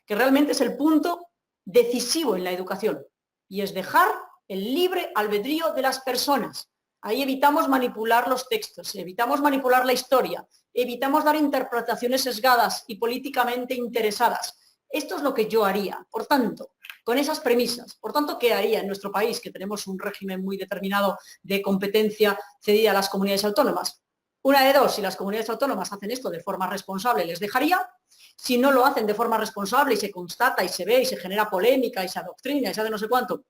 que realmente es el punto decisivo en la educación, y es dejar el libre albedrío de las personas. Ahí evitamos manipular los textos, evitamos manipular la historia, evitamos dar interpretaciones sesgadas y políticamente interesadas. Esto es lo que yo haría. Por tanto, con esas premisas, por tanto, ¿qué haría en nuestro país, que tenemos un régimen muy determinado de competencia cedida a las comunidades autónomas? Una de dos, si las comunidades autónomas hacen esto de forma responsable, les dejaría. Si no lo hacen de forma responsable y se constata y se ve y se genera polémica y se adoctrina y se hace no sé cuánto,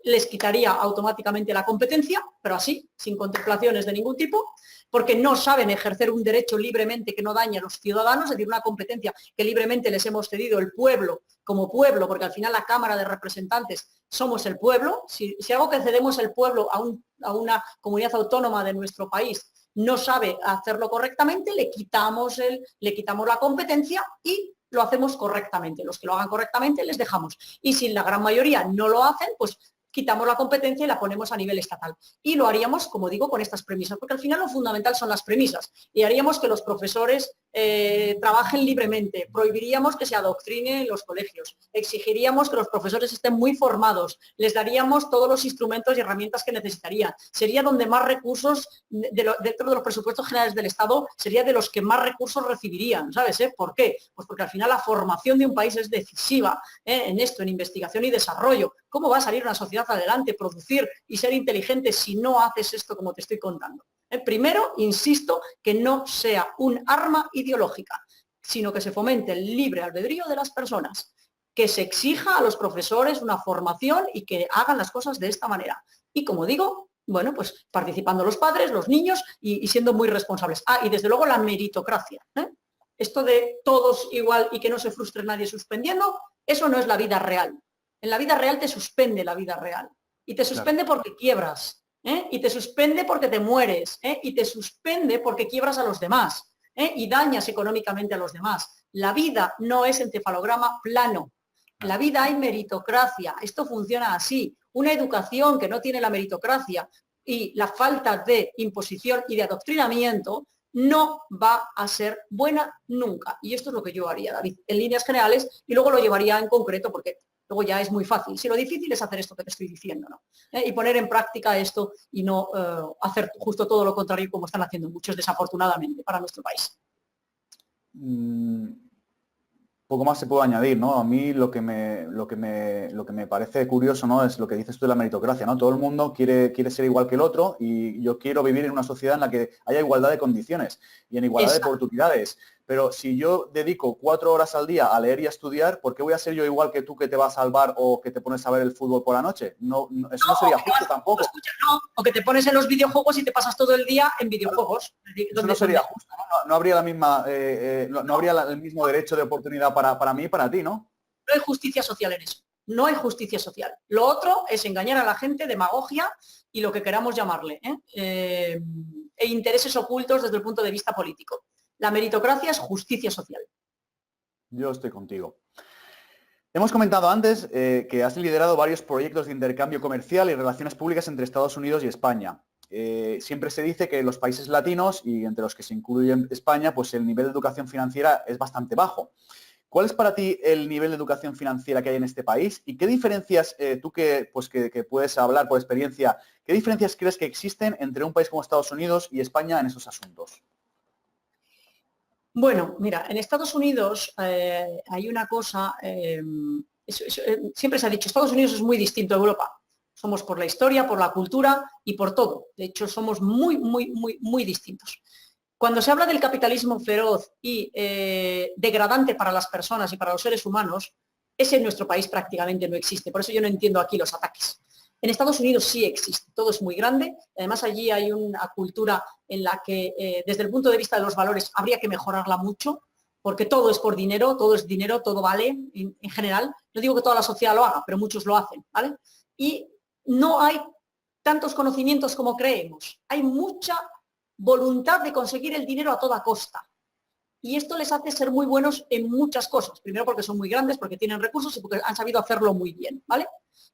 les quitaría automáticamente la competencia, pero así, sin contemplaciones de ningún tipo, porque no saben ejercer un derecho libremente que no dañe a los ciudadanos, es decir, una competencia que libremente les hemos cedido el pueblo como pueblo, porque al final la Cámara de Representantes somos el pueblo. Si algo que cedemos el pueblo a una comunidad autónoma de nuestro país no sabe hacerlo correctamente, le quitamos la competencia y lo hacemos correctamente. Los que lo hagan correctamente les dejamos. Y si la gran mayoría no lo hacen, pues quitamos la competencia y la ponemos a nivel estatal. Y lo haríamos, como digo, con estas premisas, porque al final lo fundamental son las premisas. Y haríamos que los profesores trabajen libremente, prohibiríamos que se adoctrine en los colegios, exigiríamos que los profesores estén muy formados, les daríamos todos los instrumentos y herramientas que necesitarían. Sería donde más recursos, dentro de los presupuestos generales del Estado, sería de los que más recursos recibirían, ¿sabes? ¿Por qué? Pues porque al final la formación de un país es decisiva en esto, en investigación y desarrollo. ¿Cómo va a salir una sociedad adelante, producir y ser inteligente si no haces esto como te estoy contando? Primero, insisto, que no sea un arma ideológica, sino que se fomente el libre albedrío de las personas, que se exija a los profesores una formación y que hagan las cosas de esta manera. Y como digo, bueno, pues participando los padres, los niños y siendo muy responsables. Y desde luego la meritocracia. Esto de todos igual y que no se frustre nadie suspendiendo, eso no es la vida real. En la vida real te suspende la vida real. Y te suspende porque quiebras. Y te suspende porque te mueres, y te suspende porque quiebras a los demás, y dañas económicamente a los demás. La vida no es encefalograma plano. En la vida hay meritocracia. Esto funciona así. Una educación que no tiene la meritocracia y la falta de imposición y de adoctrinamiento no va a ser buena nunca. Y esto es lo que yo haría, David, en líneas generales, y luego lo llevaría en concreto porque luego ya es muy fácil. Si lo difícil es hacer esto que te estoy diciendo, ¿no? Y poner en práctica esto y no hacer justo todo lo contrario como están haciendo muchos, desafortunadamente, para nuestro país. Poco más se puede añadir, ¿no? A mí lo que me parece curioso, ¿no? Es lo que dices tú de la meritocracia, ¿no? Todo el mundo quiere ser igual que el otro y yo quiero vivir en una sociedad en la que haya igualdad de condiciones y en igualdad de oportunidades. Pero si yo dedico 4 horas al día a leer y a estudiar, ¿por qué voy a ser yo igual que tú que te vas al bar o que te pones a ver el fútbol por la noche? Eso no sería justo tampoco. O que te pones en los videojuegos y te pasas todo el día en videojuegos. Eso no sería justo, ¿no? No habría la misma, no habría el mismo derecho de oportunidad para mí y para ti, ¿no? No hay justicia social en eso. No hay justicia social. Lo otro es engañar a la gente, demagogia y lo que queramos llamarle, e intereses ocultos desde el punto de vista político. La meritocracia es justicia social. Yo estoy contigo. Hemos comentado antes que has liderado varios proyectos de intercambio comercial y relaciones públicas entre Estados Unidos y España. Siempre se dice que los países latinos, y entre los que se incluye España, pues el nivel de educación financiera es bastante bajo. ¿Cuál es para ti el nivel de educación financiera que hay en este país? ¿Y qué diferencias, tú que puedes hablar por experiencia, qué diferencias crees que existen entre un país como Estados Unidos y España en esos asuntos? Bueno, mira, en Estados Unidos hay una cosa, siempre se ha dicho, Estados Unidos es muy distinto a Europa. Somos por la historia, por la cultura y por todo. De hecho, somos muy, muy, muy, muy distintos. Cuando se habla del capitalismo feroz y degradante para las personas y para los seres humanos, ese en nuestro país prácticamente no existe. Por eso yo no entiendo aquí los ataques. En Estados Unidos sí existe, todo es muy grande. Además, allí hay una cultura en la que, desde el punto de vista de los valores, habría que mejorarla mucho, porque todo es por dinero, todo es dinero, todo vale en general. No digo que toda la sociedad lo haga, pero muchos lo hacen, ¿vale? Y no hay tantos conocimientos como creemos. Hay mucha voluntad de conseguir el dinero a toda costa. Y esto les hace ser muy buenos en muchas cosas. Primero porque son muy grandes, porque tienen recursos y porque han sabido hacerlo muy bien, ¿vale?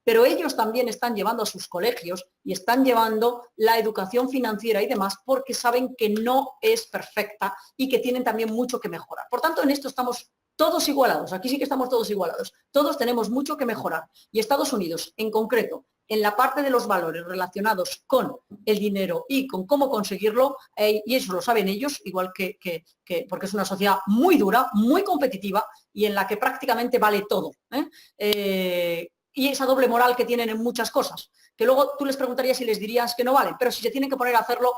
pero ellos también están llevando a sus colegios y están llevando la educación financiera y demás porque saben que no es perfecta y que tienen también mucho que mejorar. Por tanto, en esto estamos todos igualados, aquí sí que estamos todos igualados, todos tenemos mucho que mejorar y Estados Unidos en concreto, en la parte de los valores relacionados con el dinero y con cómo conseguirlo, y eso lo saben ellos, igual que porque es una sociedad muy dura, muy competitiva y en la que prácticamente vale todo. Y esa doble moral que tienen en muchas cosas, que luego tú les preguntarías y les dirías que no valen, pero si se tienen que poner a hacerlo,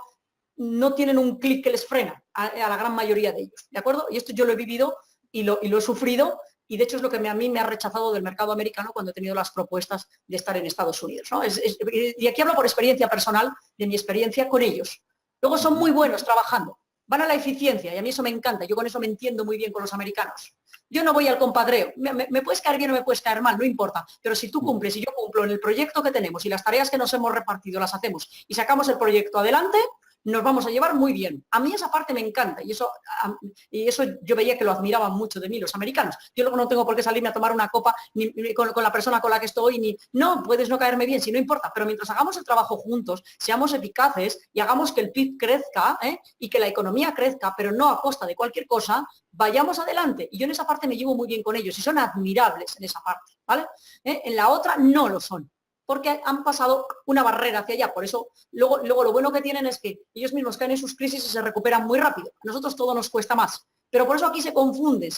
no tienen un clic que les frena a la gran mayoría de ellos, ¿de acuerdo? Y esto yo lo he vivido y lo he sufrido, y de hecho es lo que a mí me ha rechazado del mercado americano cuando he tenido las propuestas de estar en Estados Unidos, ¿no? Y aquí hablo por experiencia personal, de mi experiencia con ellos. Luego son muy buenos trabajando, van a la eficiencia y a mí eso me encanta, yo con eso me entiendo muy bien con los americanos. Yo no voy al compadreo, me puedes caer bien o me puedes caer mal, no importa, pero si tú cumples y yo cumplo en el proyecto que tenemos y las tareas que nos hemos repartido las hacemos y sacamos el proyecto adelante, nos vamos a llevar muy bien. A mí esa parte me encanta y eso yo veía que lo admiraban mucho de mí los americanos. Yo luego no tengo por qué salirme a tomar una copa ni con la persona con la que estoy, no, puedes no caerme bien, si no importa, pero mientras hagamos el trabajo juntos, seamos eficaces y hagamos que el PIB crezca y que la economía crezca, pero no a costa de cualquier cosa, vayamos adelante. Y yo en esa parte me llevo muy bien con ellos y son admirables en esa parte, ¿vale? En la otra no lo son, porque han pasado una barrera hacia allá. Por eso, luego lo bueno que tienen es que ellos mismos caen en sus crisis y se recuperan muy rápido. A nosotros todo nos cuesta más. Pero por eso aquí se confunde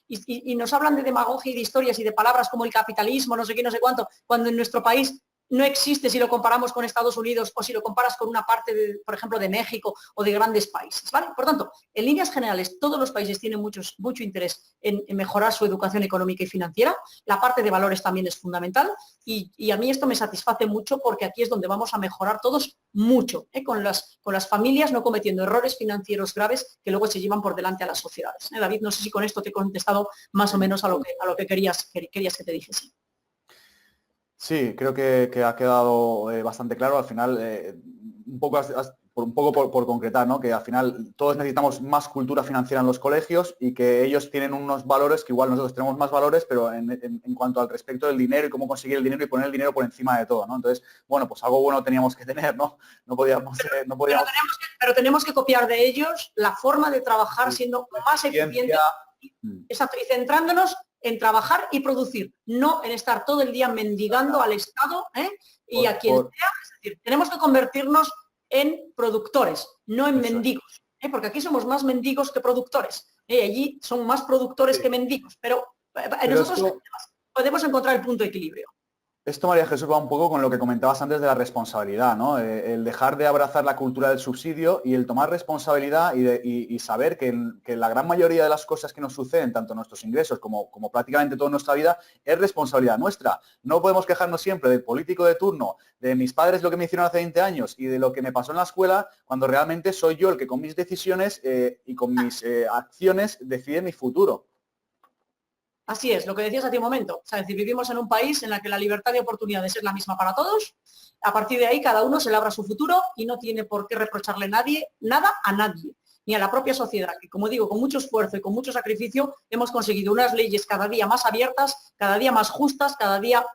y nos hablan de demagogia y de historias y de palabras como el capitalismo, no sé qué, no sé cuánto, cuando en nuestro país no existe si lo comparamos con Estados Unidos o si lo comparas con una parte, por ejemplo, de México o de grandes países, ¿vale? Por tanto, en líneas generales, todos los países tienen mucho interés en mejorar su educación económica y financiera. La parte de valores también es fundamental y a mí esto me satisface mucho porque aquí es donde vamos a mejorar todos mucho, con las familias no cometiendo errores financieros graves que luego se llevan por delante a las sociedades. David, no sé si con esto te he contestado más o menos a lo que querías que te dijese. Sí, creo que ha quedado bastante claro. Al final, un poco por concretar, ¿no? Que al final todos necesitamos más cultura financiera en los colegios y que ellos tienen unos valores que igual nosotros tenemos más valores, pero en cuanto al respecto del dinero y cómo conseguir el dinero y poner el dinero por encima de todo, ¿no? Entonces, bueno, pues algo bueno teníamos que tener, ¿no? No podíamos... Pero tenemos que copiar de ellos la forma de trabajar siendo más eficiente. Exacto, y centrándonos en trabajar y producir, no en estar todo el día mendigando al Estado y a quien sea. Es decir, tenemos que convertirnos en productores, no en mendigos, porque aquí somos más mendigos que productores. Allí son más productores que mendigos, pero nosotros podemos encontrar el punto de equilibrio. Esto, María Jesús, va un poco con lo que comentabas antes de la responsabilidad, ¿no? El dejar de abrazar la cultura del subsidio y el tomar responsabilidad y saber que la gran mayoría de las cosas que nos suceden, tanto nuestros ingresos como prácticamente toda nuestra vida, es responsabilidad nuestra. No podemos quejarnos siempre del político de turno, de mis padres lo que me hicieron hace 20 años y de lo que me pasó en la escuela, cuando realmente soy yo el que con mis decisiones y con mis acciones decide mi futuro. Así es, lo que decías hace un momento. O sea, es decir, vivimos en un país en el que la libertad de oportunidades es la misma para todos. A partir de ahí, cada uno se labra su futuro y no tiene por qué reprocharle nada a nadie, ni a la propia sociedad, que como digo, con mucho esfuerzo y con mucho sacrificio hemos conseguido unas leyes cada día más abiertas, cada día más justas, cada día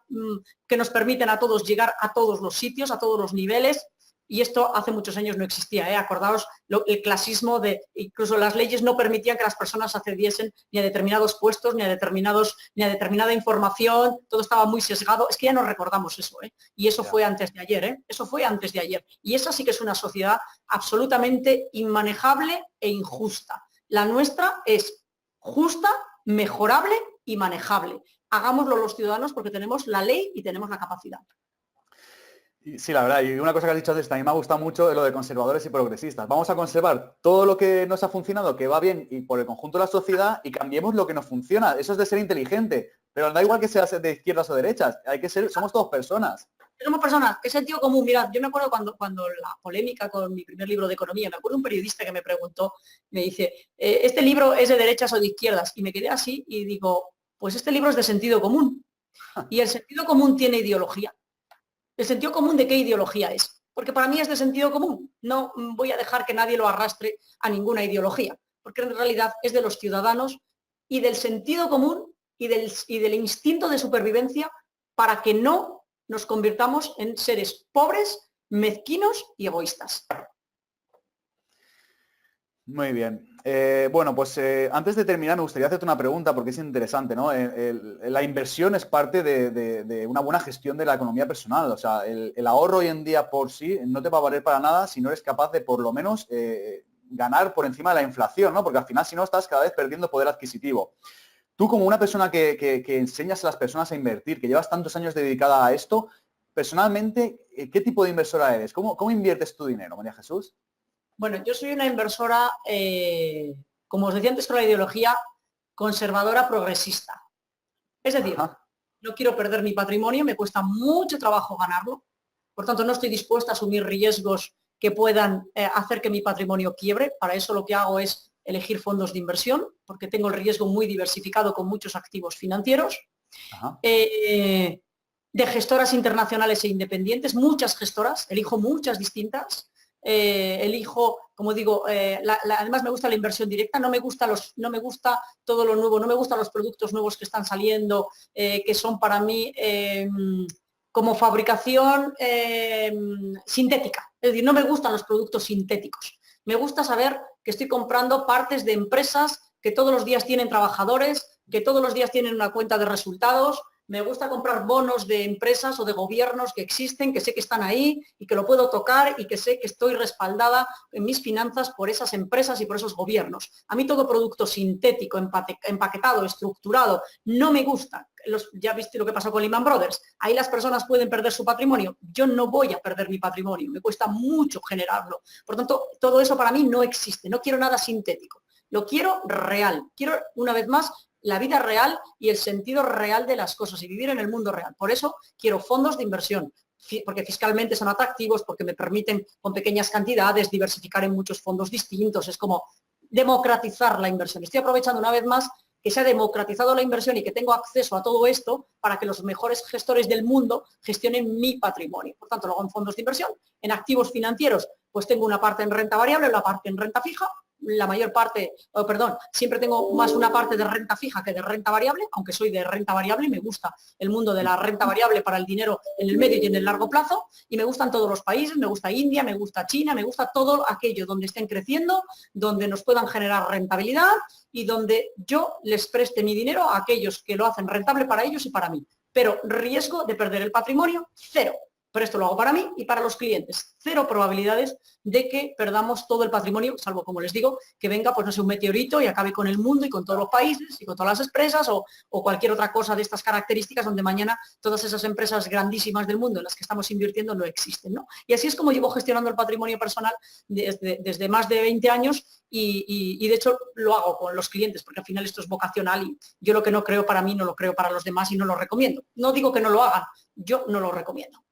que nos permiten a todos llegar a todos los sitios, a todos los niveles. Y esto hace muchos años no existía. Acordaos el clasismo de incluso las leyes no permitían que las personas accediesen ni a determinados puestos, ni a determinada información, todo estaba muy sesgado. Es que ya no recordamos eso, y eso fue antes de ayer, eso fue antes de ayer. Y esa sí que es una sociedad absolutamente inmanejable e injusta. La nuestra es justa, mejorable y manejable. Hagámoslo los ciudadanos porque tenemos la ley y tenemos la capacidad. Sí, la verdad, y una cosa que has dicho antes también me ha gustado mucho es lo de conservadores y progresistas. Vamos a conservar todo lo que nos ha funcionado, que va bien y por el conjunto de la sociedad y cambiemos lo que nos funciona. Eso es de ser inteligente, pero da igual que seas de izquierdas o derechas, somos todos personas. Somos personas, es sentido común. Mirad, yo me acuerdo cuando la polémica con mi primer libro de economía, me acuerdo un periodista que me preguntó, me dice, ¿este libro es de derechas o de izquierdas? Y me quedé así y digo, pues este libro es de sentido común. Y el sentido común tiene ideología. ¿El sentido común de qué ideología es? Porque para mí es de sentido común. No voy a dejar que nadie lo arrastre a ninguna ideología, porque en realidad es de los ciudadanos y del sentido común y del instinto de supervivencia para que no nos convirtamos en seres pobres, mezquinos y egoístas. Muy bien. Bueno, pues antes de terminar me gustaría hacerte una pregunta porque es interesante, ¿no? La inversión es parte de una buena gestión de la economía personal. O sea, el ahorro hoy en día por sí no te va a valer para nada si no eres capaz de por lo menos ganar por encima de la inflación, ¿no? Porque al final si no estás cada vez perdiendo poder adquisitivo. Tú como una persona que enseñas a las personas a invertir, que llevas tantos años dedicada a esto, personalmente, ¿qué tipo de inversora eres? ¿Cómo inviertes tu dinero, María Jesús? Bueno, yo soy una inversora, como os decía antes con la ideología, conservadora progresista. Es decir, Ajá. no quiero perder mi patrimonio, me cuesta mucho trabajo ganarlo, por tanto no estoy dispuesta a asumir riesgos que puedan hacer que mi patrimonio quiebre. Para eso lo que hago es elegir fondos de inversión, porque tengo el riesgo muy diversificado con muchos activos financieros. Ajá. De gestoras internacionales e independientes, muchas gestoras, elijo muchas distintas. Elijo, como digo, además me gusta la inversión directa, no me gusta todo lo nuevo, no me gustan los productos nuevos que están saliendo, que son para mí como fabricación sintética. Es decir, no me gustan los productos sintéticos. Me gusta saber que estoy comprando partes de empresas que todos los días tienen trabajadores, que todos los días tienen una cuenta de resultados. Me gusta comprar bonos de empresas o de gobiernos que existen, que sé que están ahí y que lo puedo tocar y que sé que estoy respaldada en mis finanzas por esas empresas y por esos gobiernos. A mí todo producto sintético, empaquetado, estructurado, no me gusta. Ya viste lo que pasó con Lehman Brothers. Ahí las personas pueden perder su patrimonio. Yo no voy a perder mi patrimonio. Me cuesta mucho generarlo. Por tanto, todo eso para mí no existe. No quiero nada sintético. Lo quiero real. Quiero, una vez más, la vida real y el sentido real de las cosas y vivir en el mundo real. Por eso quiero fondos de inversión, porque fiscalmente son atractivos, porque me permiten con pequeñas cantidades diversificar en muchos fondos distintos. Es como democratizar la inversión. Estoy aprovechando una vez más que se ha democratizado la inversión y que tengo acceso a todo esto para que los mejores gestores del mundo gestionen mi patrimonio. Por tanto, lo hago en fondos de inversión, en activos financieros, pues tengo una parte en renta variable, una parte en renta fija. La mayor parte, siempre tengo más una parte de renta fija que de renta variable, aunque soy de renta variable y me gusta el mundo de la renta variable para el dinero en el medio y en el largo plazo, y me gustan todos los países, me gusta India, me gusta China, me gusta todo aquello donde estén creciendo, donde nos puedan generar rentabilidad y donde yo les preste mi dinero a aquellos que lo hacen rentable para ellos y para mí. Pero riesgo de perder el patrimonio, cero. Pero esto lo hago para mí y para los clientes. Cero probabilidades de que perdamos todo el patrimonio, salvo, como les digo, que venga, pues no sé, un meteorito y acabe con el mundo y con todos los países y con todas las empresas o cualquier otra cosa de estas características donde mañana todas esas empresas grandísimas del mundo en las que estamos invirtiendo no existen, ¿no? Y así es como llevo gestionando el patrimonio personal desde más de 20 años y de hecho lo hago con los clientes porque al final esto es vocacional y yo lo que no creo para mí no lo creo para los demás y no lo recomiendo. No digo que no lo hagan, yo no lo recomiendo.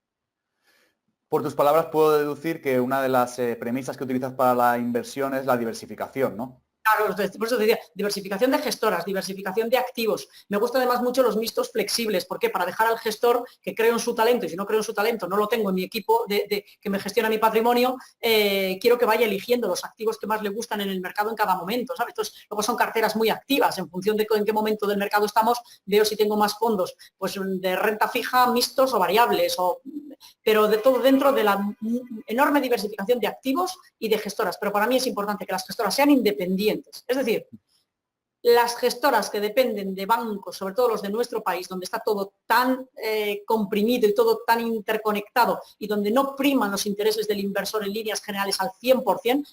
Por tus palabras puedo deducir que una de las premisas que utilizas para la inversión es la diversificación, ¿no? Claro, por eso te decía, diversificación de gestoras, diversificación de activos. Me gusta además mucho los mixtos flexibles. ¿Por qué? Para dejar al gestor que creo en su talento, y si no creo en su talento, no lo tengo en mi equipo que me gestiona mi patrimonio, quiero que vaya eligiendo los activos que más le gustan en el mercado en cada momento, ¿sabes? Entonces, luego son carteras muy activas. En función de en qué momento del mercado estamos, veo si tengo más fondos pues de renta fija, mixtos o variables, pero de todo dentro de la enorme diversificación de activos y de gestoras. Pero para mí es importante que las gestoras sean independientes. Es decir, las gestoras que dependen de bancos, sobre todo los de nuestro país, donde está todo tan comprimido y todo tan interconectado y donde no priman los intereses del inversor en líneas generales al 100%,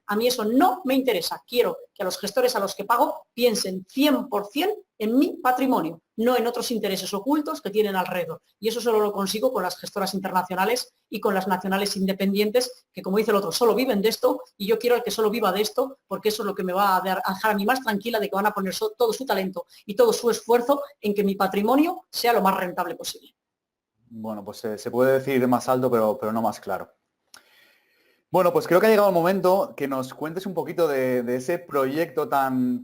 a mí eso no me interesa. Quiero que a los gestores a los que pago piensen 100% en mi patrimonio, no en otros intereses ocultos que tienen alrededor. Y eso solo lo consigo con las gestoras internacionales y con las nacionales independientes, que como dice el otro, solo viven de esto y yo quiero que solo viva de esto, porque eso es lo que me va a dejar a mí más tranquila de que van a poner todo su talento y todo su esfuerzo en que mi patrimonio sea lo más rentable posible. Bueno, pues se puede decir más alto, pero no más claro. Bueno, pues creo que ha llegado el momento que nos cuentes un poquito de ese proyecto tan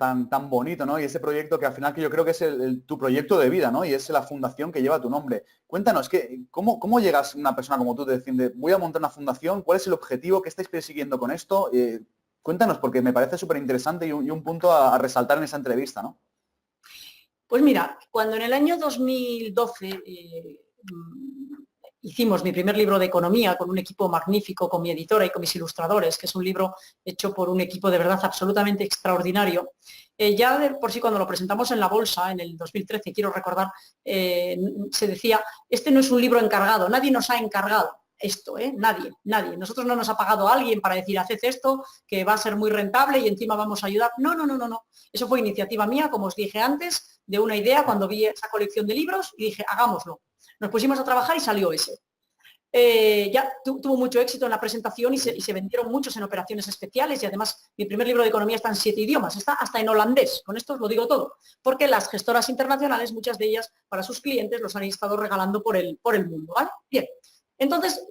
bonito, ¿no? Y ese proyecto que al final que yo creo que es tu proyecto de vida, ¿no? Y es la fundación que lleva tu nombre. Cuéntanos, ¿cómo llegas una persona como tú de decir, voy a montar una fundación? ¿Cuál es el objetivo? ¿Qué estáis persiguiendo con esto? Cuéntanos, porque me parece súper interesante y un punto a resaltar en esa entrevista, ¿no? Pues mira, cuando en el año 2012 hicimos mi primer libro de economía con un equipo magnífico, con mi editora y con mis ilustradores, que es un libro hecho por un equipo de verdad absolutamente extraordinario. Ya de por sí cuando lo presentamos en la bolsa en el 2013, quiero recordar, se decía, este no es un libro encargado, nadie nos ha encargado esto, nadie. Nosotros no nos ha pagado a alguien para decir, haced esto, que va a ser muy rentable y encima vamos a ayudar. No. Eso fue iniciativa mía, como os dije antes, de una idea cuando vi esa colección de libros y dije, hagámoslo. Nos pusimos a trabajar y salió ese. Ya tuvo mucho éxito en la presentación y se vendieron muchos en operaciones especiales y además mi primer libro de economía está en 7 idiomas, está hasta en holandés, con esto os lo digo todo, porque las gestoras internacionales, muchas de ellas para sus clientes los han estado regalando por el mundo, ¿vale? Bien. Entonces,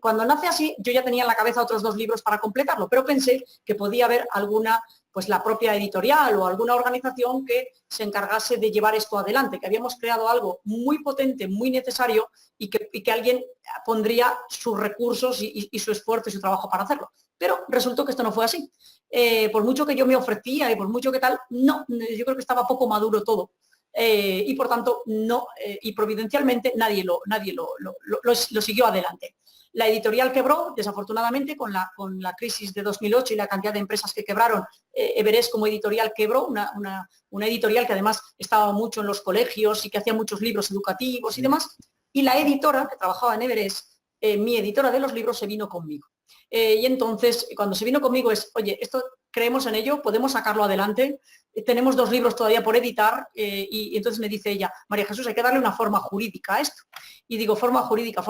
cuando nace así, yo ya tenía en la cabeza otros 2 libros para completarlo, pero pensé que podía haber alguna, pues la propia editorial o alguna organización que se encargase de llevar esto adelante, que habíamos creado algo muy potente, muy necesario y que alguien pondría sus recursos y su esfuerzo y su trabajo para hacerlo. Pero resultó que esto no fue así. Por mucho que yo me ofrecía y por mucho que tal, no, yo creo que estaba poco maduro todo. Y por tanto no, y providencialmente nadie lo siguió adelante. La editorial quebró, desafortunadamente, con la crisis de 2008 y la cantidad de empresas que quebraron. Everest como editorial quebró, una editorial que además estaba mucho en los colegios y que hacía muchos libros educativos y demás. Y la editora que trabajaba en Everest, mi editora de los libros, se vino conmigo. Y entonces, cuando se vino conmigo es, oye, esto creemos en ello, podemos sacarlo adelante, tenemos 2 libros todavía por editar y entonces me dice ella, María Jesús, hay que darle una forma jurídica a esto. Y digo, forma jurídica,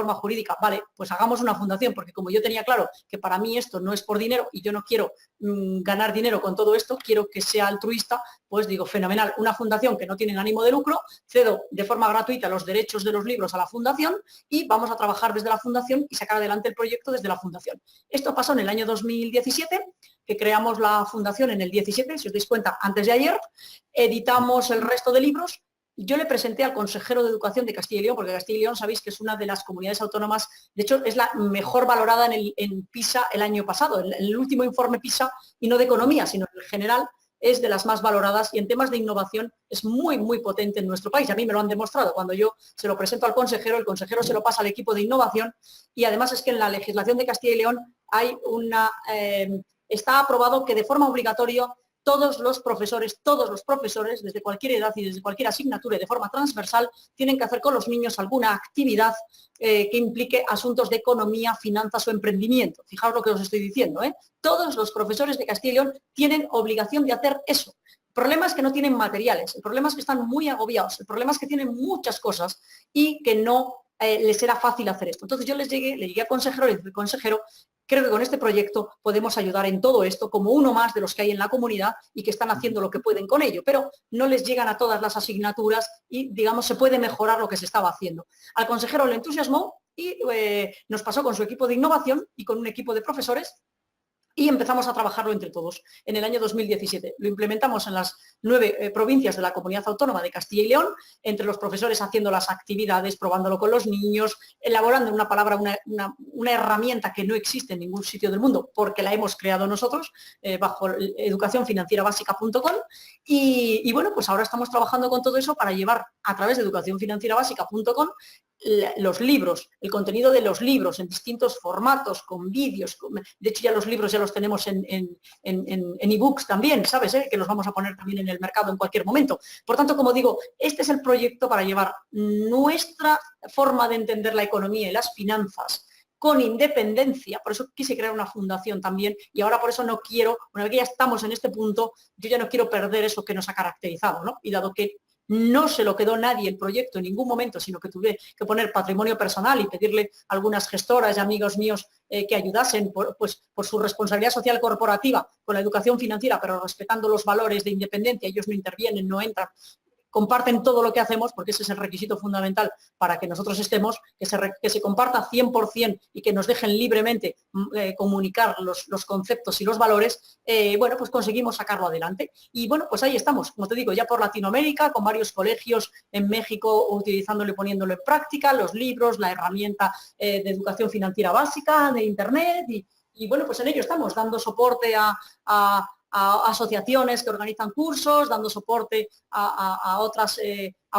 vale, pues hagamos una fundación, porque como yo tenía claro que para mí esto no es por dinero y yo no quiero ganar dinero con todo esto, quiero que sea altruista, pues digo, fenomenal, una fundación que no tiene ánimo de lucro, cedo de forma gratuita los derechos de los libros a la fundación y vamos a trabajar desde la fundación y sacar adelante el proyecto desde la fundación. Esto pasó en el año 2017, que creamos la fundación en el 17, si os dais cuenta, antes de ayer, editamos el resto de libros. Yo le presenté al consejero de Educación de Castilla y León, porque Castilla y León sabéis que es una de las comunidades autónomas, de hecho es la mejor valorada en PISA el año pasado, en el último informe PISA, y no de economía, sino en general, es de las más valoradas y en temas de innovación es muy, muy potente en nuestro país. A mí me lo han demostrado. Cuando yo se lo presento al consejero, el consejero se lo pasa al equipo de innovación y además es que en la legislación de Castilla y León hay está aprobado que de forma obligatoria todos los profesores, desde cualquier edad y desde cualquier asignatura y de forma transversal, tienen que hacer con los niños alguna actividad que implique asuntos de economía, finanzas o emprendimiento. Fijaos lo que os estoy diciendo, ¿eh? Todos los profesores de Castilla y León tienen obligación de hacer eso. El problema es que no tienen materiales, el problema es que están muy agobiados, el problema es que tienen muchas cosas y que no les era fácil hacer esto. Entonces yo le llegué al consejero y le dije, consejero, creo que con este proyecto podemos ayudar en todo esto como uno más de los que hay en la comunidad y que están haciendo lo que pueden con ello, pero no les llegan a todas las asignaturas y, digamos, se puede mejorar lo que se estaba haciendo. Al consejero le entusiasmó y nos pasó con su equipo de innovación y con un equipo de profesores y empezamos a trabajarlo entre todos en el año 2017. Lo implementamos en las 9 provincias de la Comunidad Autónoma de Castilla y León, entre los profesores haciendo las actividades, probándolo con los niños, elaborando en una palabra una herramienta que no existe en ningún sitio del mundo porque la hemos creado nosotros bajo educacionfinancierabásica.com y bueno, pues ahora estamos trabajando con todo eso para llevar a través de educacionfinancierabásica.com los libros, el contenido de los libros en distintos formatos, con vídeos, de hecho ya los libros ya los tenemos en ebooks también, ¿sabes? Que los vamos a poner también en el mercado en cualquier momento. Por tanto, como digo, este es el proyecto para llevar nuestra forma de entender la economía y las finanzas con independencia, por eso quise crear una fundación también y ahora por eso no quiero, una vez que ya estamos en este punto, yo ya no quiero perder eso que nos ha caracterizado, ¿no? Y dado que no se lo quedó nadie el proyecto en ningún momento, sino que tuve que poner patrimonio personal y pedirle a algunas gestoras y amigos míos que ayudasen por su responsabilidad social corporativa con la educación financiera, pero respetando los valores de independencia. Ellos no intervienen, no entran, comparten todo lo que hacemos, porque ese es el requisito fundamental para que nosotros estemos, que se comparta 100% y que nos dejen libremente comunicar los conceptos y los valores, bueno, pues conseguimos sacarlo adelante. Y bueno, pues ahí estamos, como te digo, ya por Latinoamérica, con varios colegios en México utilizándolo y poniéndolo en práctica, los libros, la herramienta de educación financiera básica, de Internet y bueno, pues en ello estamos, dando soporte a a asociaciones que organizan cursos, dando soporte a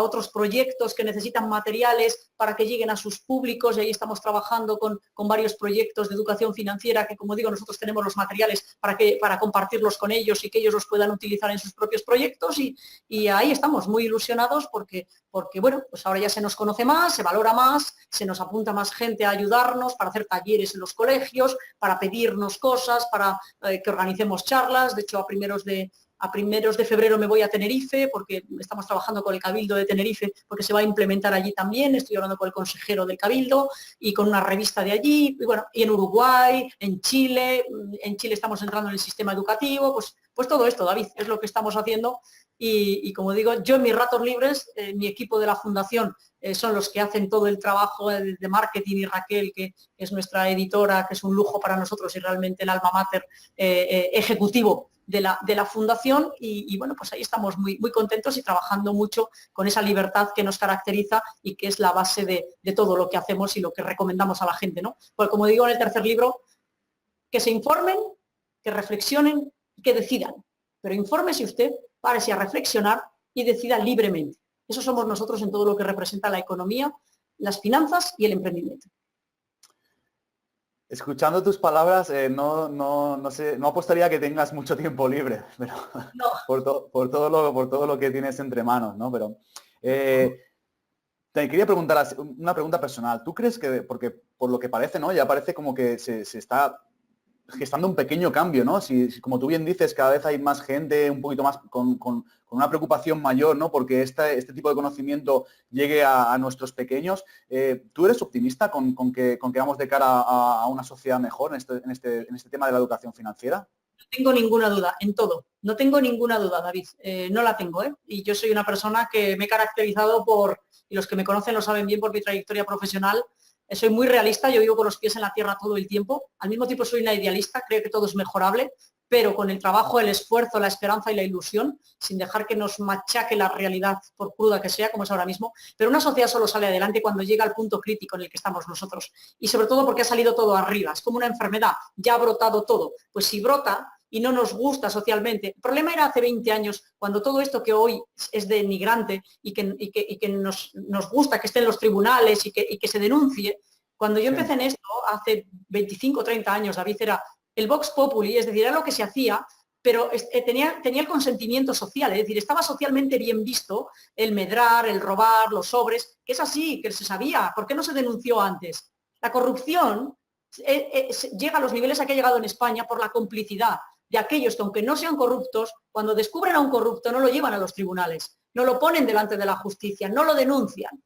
otros proyectos que necesitan materiales para que lleguen a sus públicos, y ahí estamos trabajando con varios proyectos de educación financiera que, como digo, nosotros tenemos los materiales para compartirlos con ellos y que ellos los puedan utilizar en sus propios proyectos, y ahí estamos muy ilusionados porque, bueno, pues ahora ya se nos conoce más, se valora más, se nos apunta más gente a ayudarnos para hacer talleres en los colegios, para pedirnos cosas, para que organicemos charlas. De hecho, a primeros de febrero me voy a Tenerife porque estamos trabajando con el Cabildo de Tenerife porque se va a implementar allí también. Estoy hablando con el consejero del Cabildo y con una revista de allí, y bueno, y en Uruguay, en Chile estamos entrando en el sistema educativo, pues todo esto, David, es lo que estamos haciendo. Y como digo, yo en mis ratos libres, mi equipo de la fundación son los que hacen todo el trabajo de marketing, y Raquel, que es nuestra editora, que es un lujo para nosotros y realmente el alma mater ejecutivo de la fundación, y bueno, pues ahí estamos muy, muy contentos y trabajando mucho con esa libertad que nos caracteriza y que es la base de todo lo que hacemos y lo que recomendamos a la gente, ¿no? Pues como digo en el tercer libro, que se informen, que reflexionen y que decidan. Pero infórmese usted, párese a reflexionar y decida libremente. Eso somos nosotros en todo lo que representa la economía, las finanzas y el emprendimiento. Escuchando tus palabras, no sé, no apostaría que tengas mucho tiempo libre, pero No. por todo lo que tienes entre manos, ¿no? Pero te quería preguntar una pregunta personal. ¿Tú crees que, porque por lo que parece, ¿no? Ya parece como que se está gestando un pequeño cambio, ¿no? Si, como tú bien dices, cada vez hay más gente un poquito más con una preocupación mayor, ¿no? Porque este tipo de conocimiento llegue a nuestros pequeños. ¿Tú eres optimista con que vamos de cara a una sociedad mejor en este tema de la educación financiera? No tengo ninguna duda, en todo. No tengo ninguna duda, David. No la tengo, ¿eh? Y yo soy una persona que me he caracterizado y los que me conocen lo saben bien por mi trayectoria profesional, soy muy realista, yo vivo con los pies en la tierra todo el tiempo. Al mismo tiempo soy una idealista, creo que todo es mejorable, pero con el trabajo, el esfuerzo, la esperanza y la ilusión, sin dejar que nos machaque la realidad, por cruda que sea, como es ahora mismo. Pero una sociedad solo sale adelante cuando llega al punto crítico en el que estamos nosotros. Y sobre todo porque ha salido todo arriba. Es como una enfermedad, ya ha brotado todo. Pues si brota y no nos gusta socialmente. El problema era hace 20 años, cuando todo esto que hoy es denigrante y que nos gusta que esté en los tribunales y que se denuncie. Cuando yo empecé en esto, hace 25 o 30 años, David, era el Vox Populi, es decir, era lo que se hacía, pero tenía el consentimiento social, es decir, estaba socialmente bien visto el medrar, el robar, los sobres, que es así, que se sabía. ¿Por qué no se denunció antes? La corrupción llega a los niveles a que ha llegado en España por la complicidad de aquellos que, aunque no sean corruptos, cuando descubren a un corrupto no lo llevan a los tribunales, no lo ponen delante de la justicia, no lo denuncian.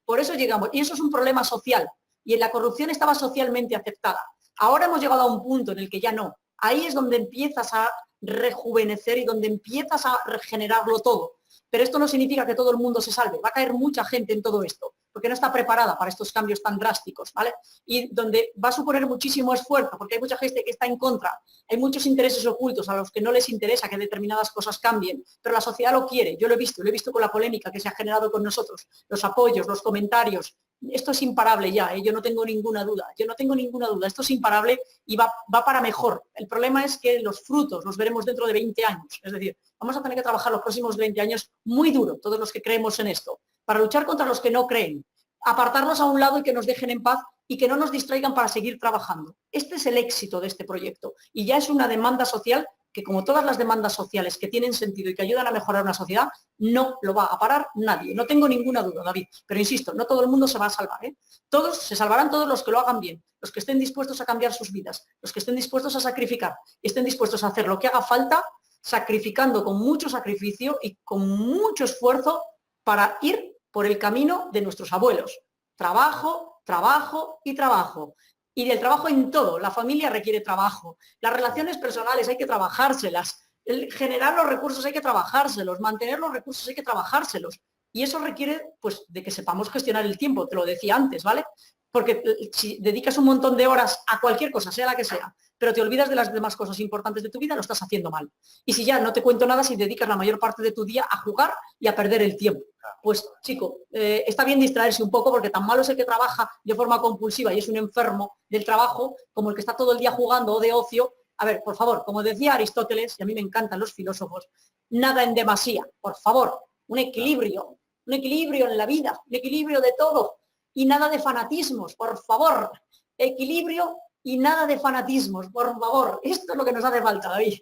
Por eso llegamos, y eso es un problema social, y en la corrupción estaba socialmente aceptada. Ahora hemos llegado a un punto en el que ya no. Ahí es donde empiezas a rejuvenecer y donde empiezas a regenerarlo todo. Pero esto no significa que todo el mundo se salve. Va a caer mucha gente en todo esto, porque no está preparada para estos cambios tan drásticos, ¿vale? Y donde va a suponer muchísimo esfuerzo, porque hay mucha gente que está en contra, hay muchos intereses ocultos a los que no les interesa que determinadas cosas cambien, pero la sociedad lo quiere. Yo lo he visto con la polémica que se ha generado con nosotros, los apoyos, los comentarios. Esto es imparable ya, yo no tengo ninguna duda, esto es imparable y va para mejor. El problema es que los frutos los veremos dentro de 20 años, es decir, vamos a tener que trabajar los próximos 20 años muy duro, todos los que creemos en esto, para luchar contra los que no creen, apartarnos a un lado y que nos dejen en paz y que no nos distraigan para seguir trabajando. Este es el éxito de este proyecto y ya es una demanda social que, como todas las demandas sociales que tienen sentido y que ayudan a mejorar una sociedad, no lo va a parar nadie. No tengo ninguna duda, David, pero insisto, no todo el mundo se va a salvar, ¿eh? Todos, se salvarán todos los que lo hagan bien, los que estén dispuestos a cambiar sus vidas, los que estén dispuestos a sacrificar y estén dispuestos a hacer lo que haga falta, sacrificando con mucho sacrificio y con mucho esfuerzo para ir por el camino de nuestros abuelos. Trabajo, trabajo y trabajo. Y del trabajo en todo. La familia requiere trabajo. Las relaciones personales hay que trabajárselas. Generar los recursos hay que trabajárselos. Mantener los recursos hay que trabajárselos. Y eso requiere, pues, de que sepamos gestionar el tiempo. Te lo decía antes, ¿vale? Porque si dedicas un montón de horas a cualquier cosa, sea la que sea, pero te olvidas de las demás cosas importantes de tu vida, lo estás haciendo mal. Y si ya no te cuento nada, si dedicas la mayor parte de tu día a jugar y a perder el tiempo. Pues, chico, está bien distraerse un poco porque tan malo es el que trabaja de forma compulsiva y es un enfermo del trabajo como el que está todo el día jugando o de ocio A ver, por favor, como decía Aristóteles, y a mí me encantan los filósofos, nada en demasía, por favor, un equilibrio en la vida, un equilibrio de todo y nada de fanatismos, por favor, equilibrio y nada de fanatismos, por favor, esto es lo que nos hace falta, David.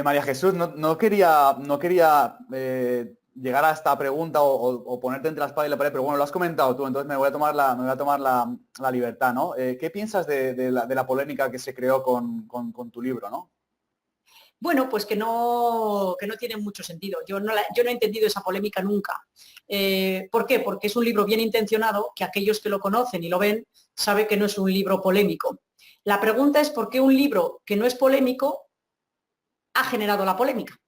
María Jesús, no quería llegar a esta pregunta o ponerte entre la espada y la pared, pero bueno, lo has comentado tú, entonces me voy a tomar la libertad, ¿no? ¿Qué piensas de la polémica que se creó con tu libro, ¿no? Bueno, pues que no tiene mucho sentido. Yo no he entendido esa polémica nunca. ¿Por qué? Porque es un libro bien intencionado, que aquellos que lo conocen y lo ven saben que no es un libro polémico. La pregunta es por qué un libro que no es polémico ha generado la polémica.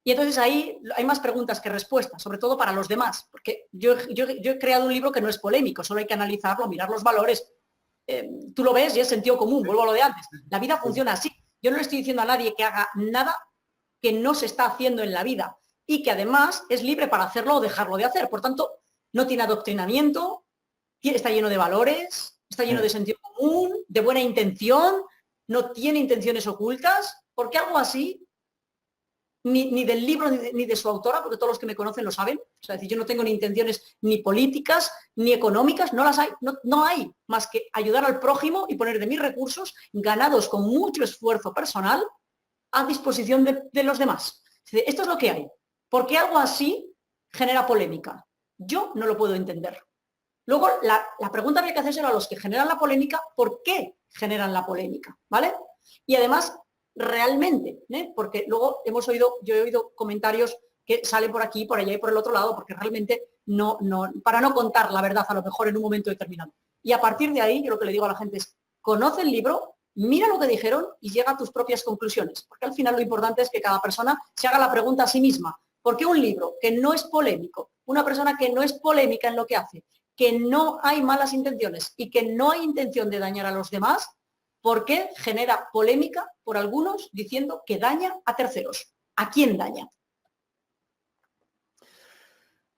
Y entonces ahí hay más preguntas que respuestas, sobre todo para los demás, porque yo he creado un libro que no es polémico, solo hay que analizarlo, mirar los valores. Tú lo ves y es sentido común, vuelvo a lo de antes. La vida funciona así. Yo no le estoy diciendo a nadie que haga nada que no se está haciendo en la vida y que además es libre para hacerlo o dejarlo de hacer. Por tanto, no tiene adoctrinamiento, está lleno de valores, está lleno de sentido común, de buena intención, no tiene intenciones ocultas, porque algo así ni del libro ni de su autora, porque todos los que me conocen lo saben. O sea, es decir, yo no tengo ni intenciones ni políticas ni económicas, no las hay, no hay más que ayudar al prójimo y poner de mis recursos, ganados con mucho esfuerzo personal, a disposición de los demás. Esto es lo que hay. ¿Por qué algo así genera polémica? Yo no lo puedo entender. Luego, la pregunta que hay que hacerse a los que generan la polémica, ¿por qué generan la polémica? ¿Vale? Y además, realmente, porque luego yo he oído comentarios que salen por aquí, por allá y por el otro lado, porque realmente para no contar la verdad a lo mejor en un momento determinado. Y a partir de ahí, yo lo que le digo a la gente es, conoce el libro, mira lo que dijeron y llega a tus propias conclusiones, porque al final lo importante es que cada persona se haga la pregunta a sí misma. ¿Por qué un libro que no es polémico, una persona que no es polémica en lo que hace, que no hay malas intenciones y que no hay intención de dañar a los demás, ¿por qué genera polémica por algunos diciendo que daña a terceros? ¿A quién daña?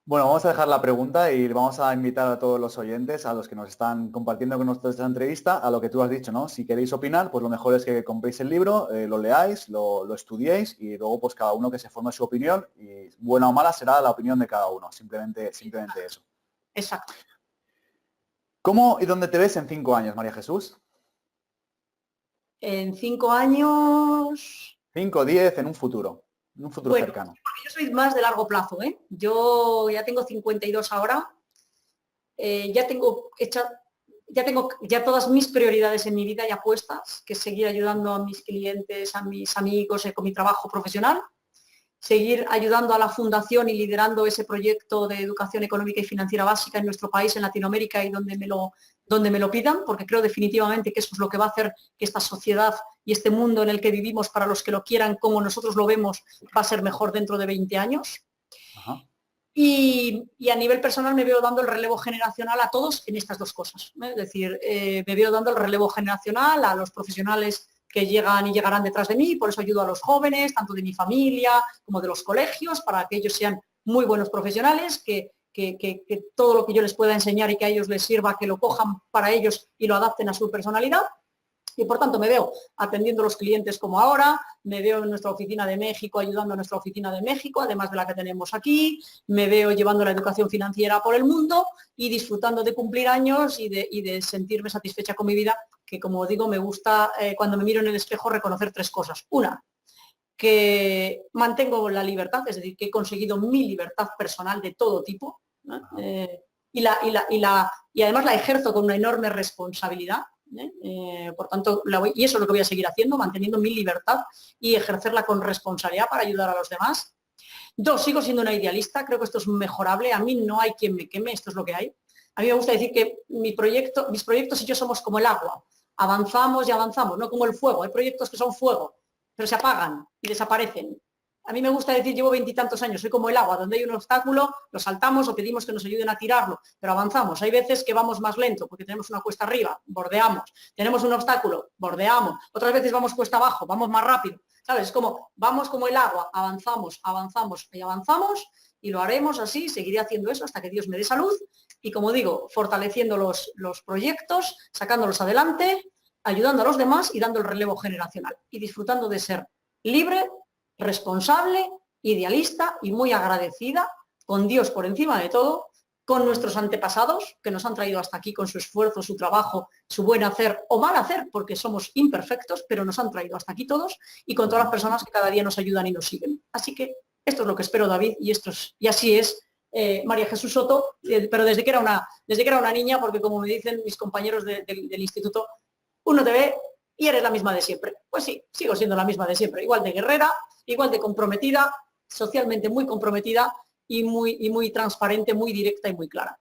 Bueno, vamos a dejar la pregunta y vamos a invitar a todos los oyentes, a los que nos están compartiendo con nosotros esta entrevista, a lo que tú has dicho, ¿no? Si queréis opinar, pues lo mejor es que compréis el libro, lo leáis, lo estudiéis y luego pues cada uno que se forme su opinión y buena o mala será la opinión de cada uno, simplemente eso. Exacto. ¿Cómo y dónde te ves en 5 años, María Jesús? En 5 años... 5, 10, en un futuro cercano. Yo soy más de largo plazo, ¿eh? Yo ya tengo 52 ahora, ya tengo ya todas mis prioridades en mi vida ya puestas, que es seguir ayudando a mis clientes, a mis amigos con mi trabajo profesional, seguir ayudando a la fundación y liderando ese proyecto de educación económica y financiera básica en nuestro país, en Latinoamérica y donde me lo pidan, porque creo definitivamente que eso es lo que va a hacer que esta sociedad y este mundo en el que vivimos, para los que lo quieran como nosotros lo vemos, va a ser mejor dentro de 20 años. Ajá. Y a nivel personal me veo dando el relevo generacional a todos en estas dos cosas. Es decir, me veo dando el relevo generacional a los profesionales que llegan y llegarán detrás de mí, por eso ayudo a los jóvenes, tanto de mi familia como de los colegios, para que ellos sean muy buenos profesionales, que todo lo que yo les pueda enseñar y que a ellos les sirva, que lo cojan para ellos y lo adapten a su personalidad. Y por tanto me veo atendiendo a los clientes como ahora, me veo en nuestra oficina de México ayudando a nuestra oficina de México, además de la que tenemos aquí, me veo llevando la educación financiera por el mundo y disfrutando de cumplir años y de sentirme satisfecha con mi vida, que como digo, me gusta cuando me miro en el espejo reconocer 3 cosas. Una, que mantengo la libertad, es decir, que he conseguido mi libertad personal de todo tipo, ¿no? Y además la ejerzo con una enorme responsabilidad. Por tanto, y eso es lo que voy a seguir haciendo, manteniendo mi libertad y ejercerla con responsabilidad para ayudar a los demás. 2, sigo siendo una idealista, creo que esto es mejorable, a mí no hay quien me queme, esto es lo que hay. A mí me gusta decir que mis proyectos y yo somos como el agua, avanzamos y avanzamos, no como el fuego, hay proyectos que son fuego, pero se apagan y desaparecen. A mí me gusta decir, llevo 20 y tantos años, soy como el agua, donde hay un obstáculo, lo saltamos o pedimos que nos ayuden a tirarlo, pero avanzamos. Hay veces que vamos más lento porque tenemos una cuesta arriba, bordeamos. Tenemos un obstáculo, bordeamos. Otras veces vamos cuesta abajo, vamos más rápido. ¿Sabes? Es como, vamos como el agua, avanzamos, avanzamos y avanzamos y lo haremos así, seguiré haciendo eso hasta que Dios me dé salud y, como digo, fortaleciendo los proyectos, sacándolos adelante ayudando a los demás y dando el relevo generacional y disfrutando de ser libre, responsable, idealista y muy agradecida con Dios por encima de todo, con nuestros antepasados que nos han traído hasta aquí con su esfuerzo, su trabajo, su buen hacer o mal hacer, porque somos imperfectos, pero nos han traído hasta aquí todos, y con todas las personas que cada día nos ayudan y nos siguen. Así que esto es lo que espero, David, y así es María Jesús Soto, pero desde que era una niña, porque como me dicen mis compañeros del instituto, uno te ve y eres la misma de siempre. Pues sí, sigo siendo la misma de siempre, igual de guerrera, igual de comprometida, socialmente muy comprometida y muy transparente, muy directa y muy clara.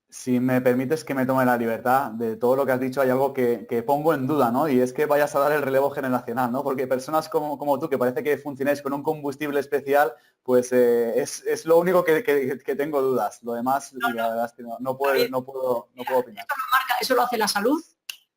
Si me permites que me tome la libertad, de todo lo que has dicho hay algo que pongo en duda, ¿no? Y es que vayas a dar el relevo generacional, ¿no? Porque personas como tú, que parece que funcionáis con un combustible especial, pues es lo único que tengo dudas. Lo demás, la verdad es que no puedo opinar. Eso lo hace la salud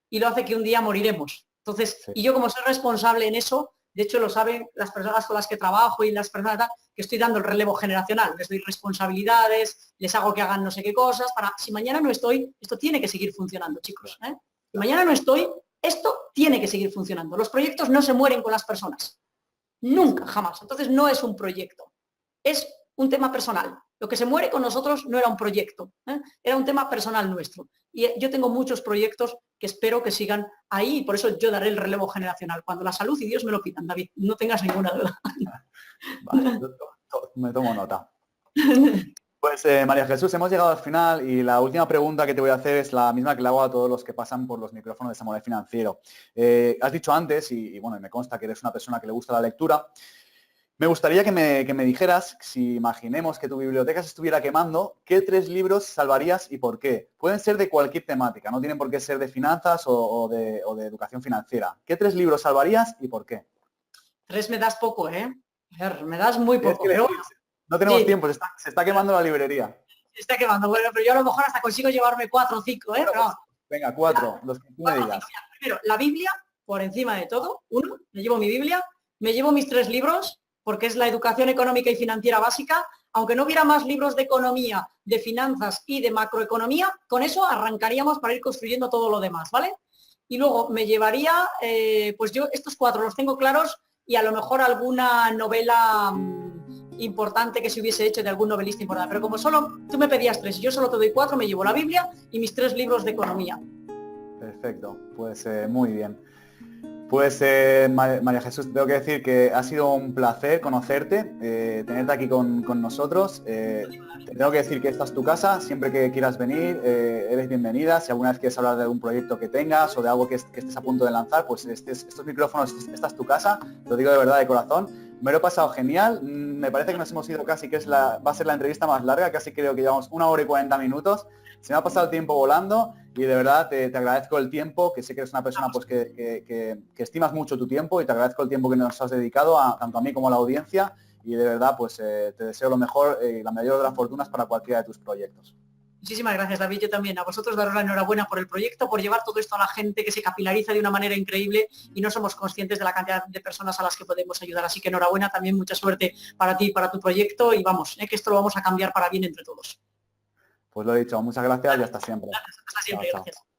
y lo hace que un día moriremos. Entonces, Sí. y yo como soy responsable en eso, de hecho lo saben las personas con las que trabajo y las personas que estoy dando el relevo generacional, les doy responsabilidades, les hago que hagan no sé qué cosas, para si mañana no estoy, esto tiene que seguir funcionando, chicos. Si mañana no estoy, esto tiene que seguir funcionando. Los proyectos no se mueren con las personas. Nunca, jamás. Entonces no es un proyecto, es un tema personal. Lo que se muere con nosotros no era un proyecto, era un tema personal nuestro. Y yo tengo muchos proyectos que espero que sigan ahí y por eso yo daré el relevo generacional. Cuando la salud y Dios me lo pidan, David, no tengas ninguna duda. Vale, me tomo nota. Pues María Jesús, hemos llegado al final y la última pregunta que te voy a hacer es la misma que le hago a todos los que pasan por los micrófonos de Samurai Financiero. Has dicho antes, y bueno, me consta que eres una persona que le gusta la lectura, me gustaría que me dijeras, si imaginemos que tu biblioteca se estuviera quemando, ¿qué 3 libros salvarías y por qué? Pueden ser de cualquier temática, no tienen por qué ser de finanzas o de educación financiera. ¿Qué 3 libros salvarías y por qué? 3 me das poco, ¿eh? Me das muy poco. Pero bueno, no tenemos sí, tiempo, se está quemando la librería. se está quemando. Bueno, pero yo a lo mejor hasta consigo llevarme 4 o 5, ¿eh? Bueno, Pero, pues, venga, 4, los que tú me digas. primero, la Biblia, por encima de todo, uno, me llevo mi Biblia, me llevo mis 3 libros, porque es la educación económica y financiera básica. Aunque no hubiera más libros de economía, de finanzas y de macroeconomía, con eso arrancaríamos para ir construyendo todo lo demás, ¿vale? Y luego me llevaría, pues yo estos 4 los tengo claros y a lo mejor alguna novela importante que se hubiese hecho de algún novelista importante. Pero como solo tú me pedías 3 y yo solo te doy 4, me llevo la Biblia y mis 3 libros de economía. Perfecto, pues muy bien. Pues María Jesús, tengo que decir que ha sido un placer conocerte, tenerte aquí con nosotros. Te tengo que decir que esta es tu casa, siempre que quieras venir, eres bienvenida. Si alguna vez quieres hablar de algún proyecto que tengas o de algo que estés a punto de lanzar, pues estos micrófonos, esta es tu casa, lo digo de verdad, de corazón. Me lo he pasado genial, me parece que nos hemos ido casi, va a ser la entrevista más larga, casi creo que llevamos 1 hora y 40 minutos. Se me ha pasado el tiempo volando y de verdad te agradezco el tiempo, que sé que eres una persona pues que estimas mucho tu tiempo y te agradezco el tiempo que nos has dedicado tanto a mí como a la audiencia y de verdad pues te deseo lo mejor y la mayor de las fortunas para cualquiera de tus proyectos. Muchísimas gracias, David. Yo también a vosotros daros la enhorabuena por el proyecto, por llevar todo esto a la gente, que se capilariza de una manera increíble y no somos conscientes de la cantidad de personas a las que podemos ayudar. Así que enhorabuena, también mucha suerte para ti y para tu proyecto y vamos, que esto lo vamos a cambiar para bien entre todos. Pues lo he dicho, muchas gracias y hasta siempre. Hasta siempre, Chao, chao. gracias.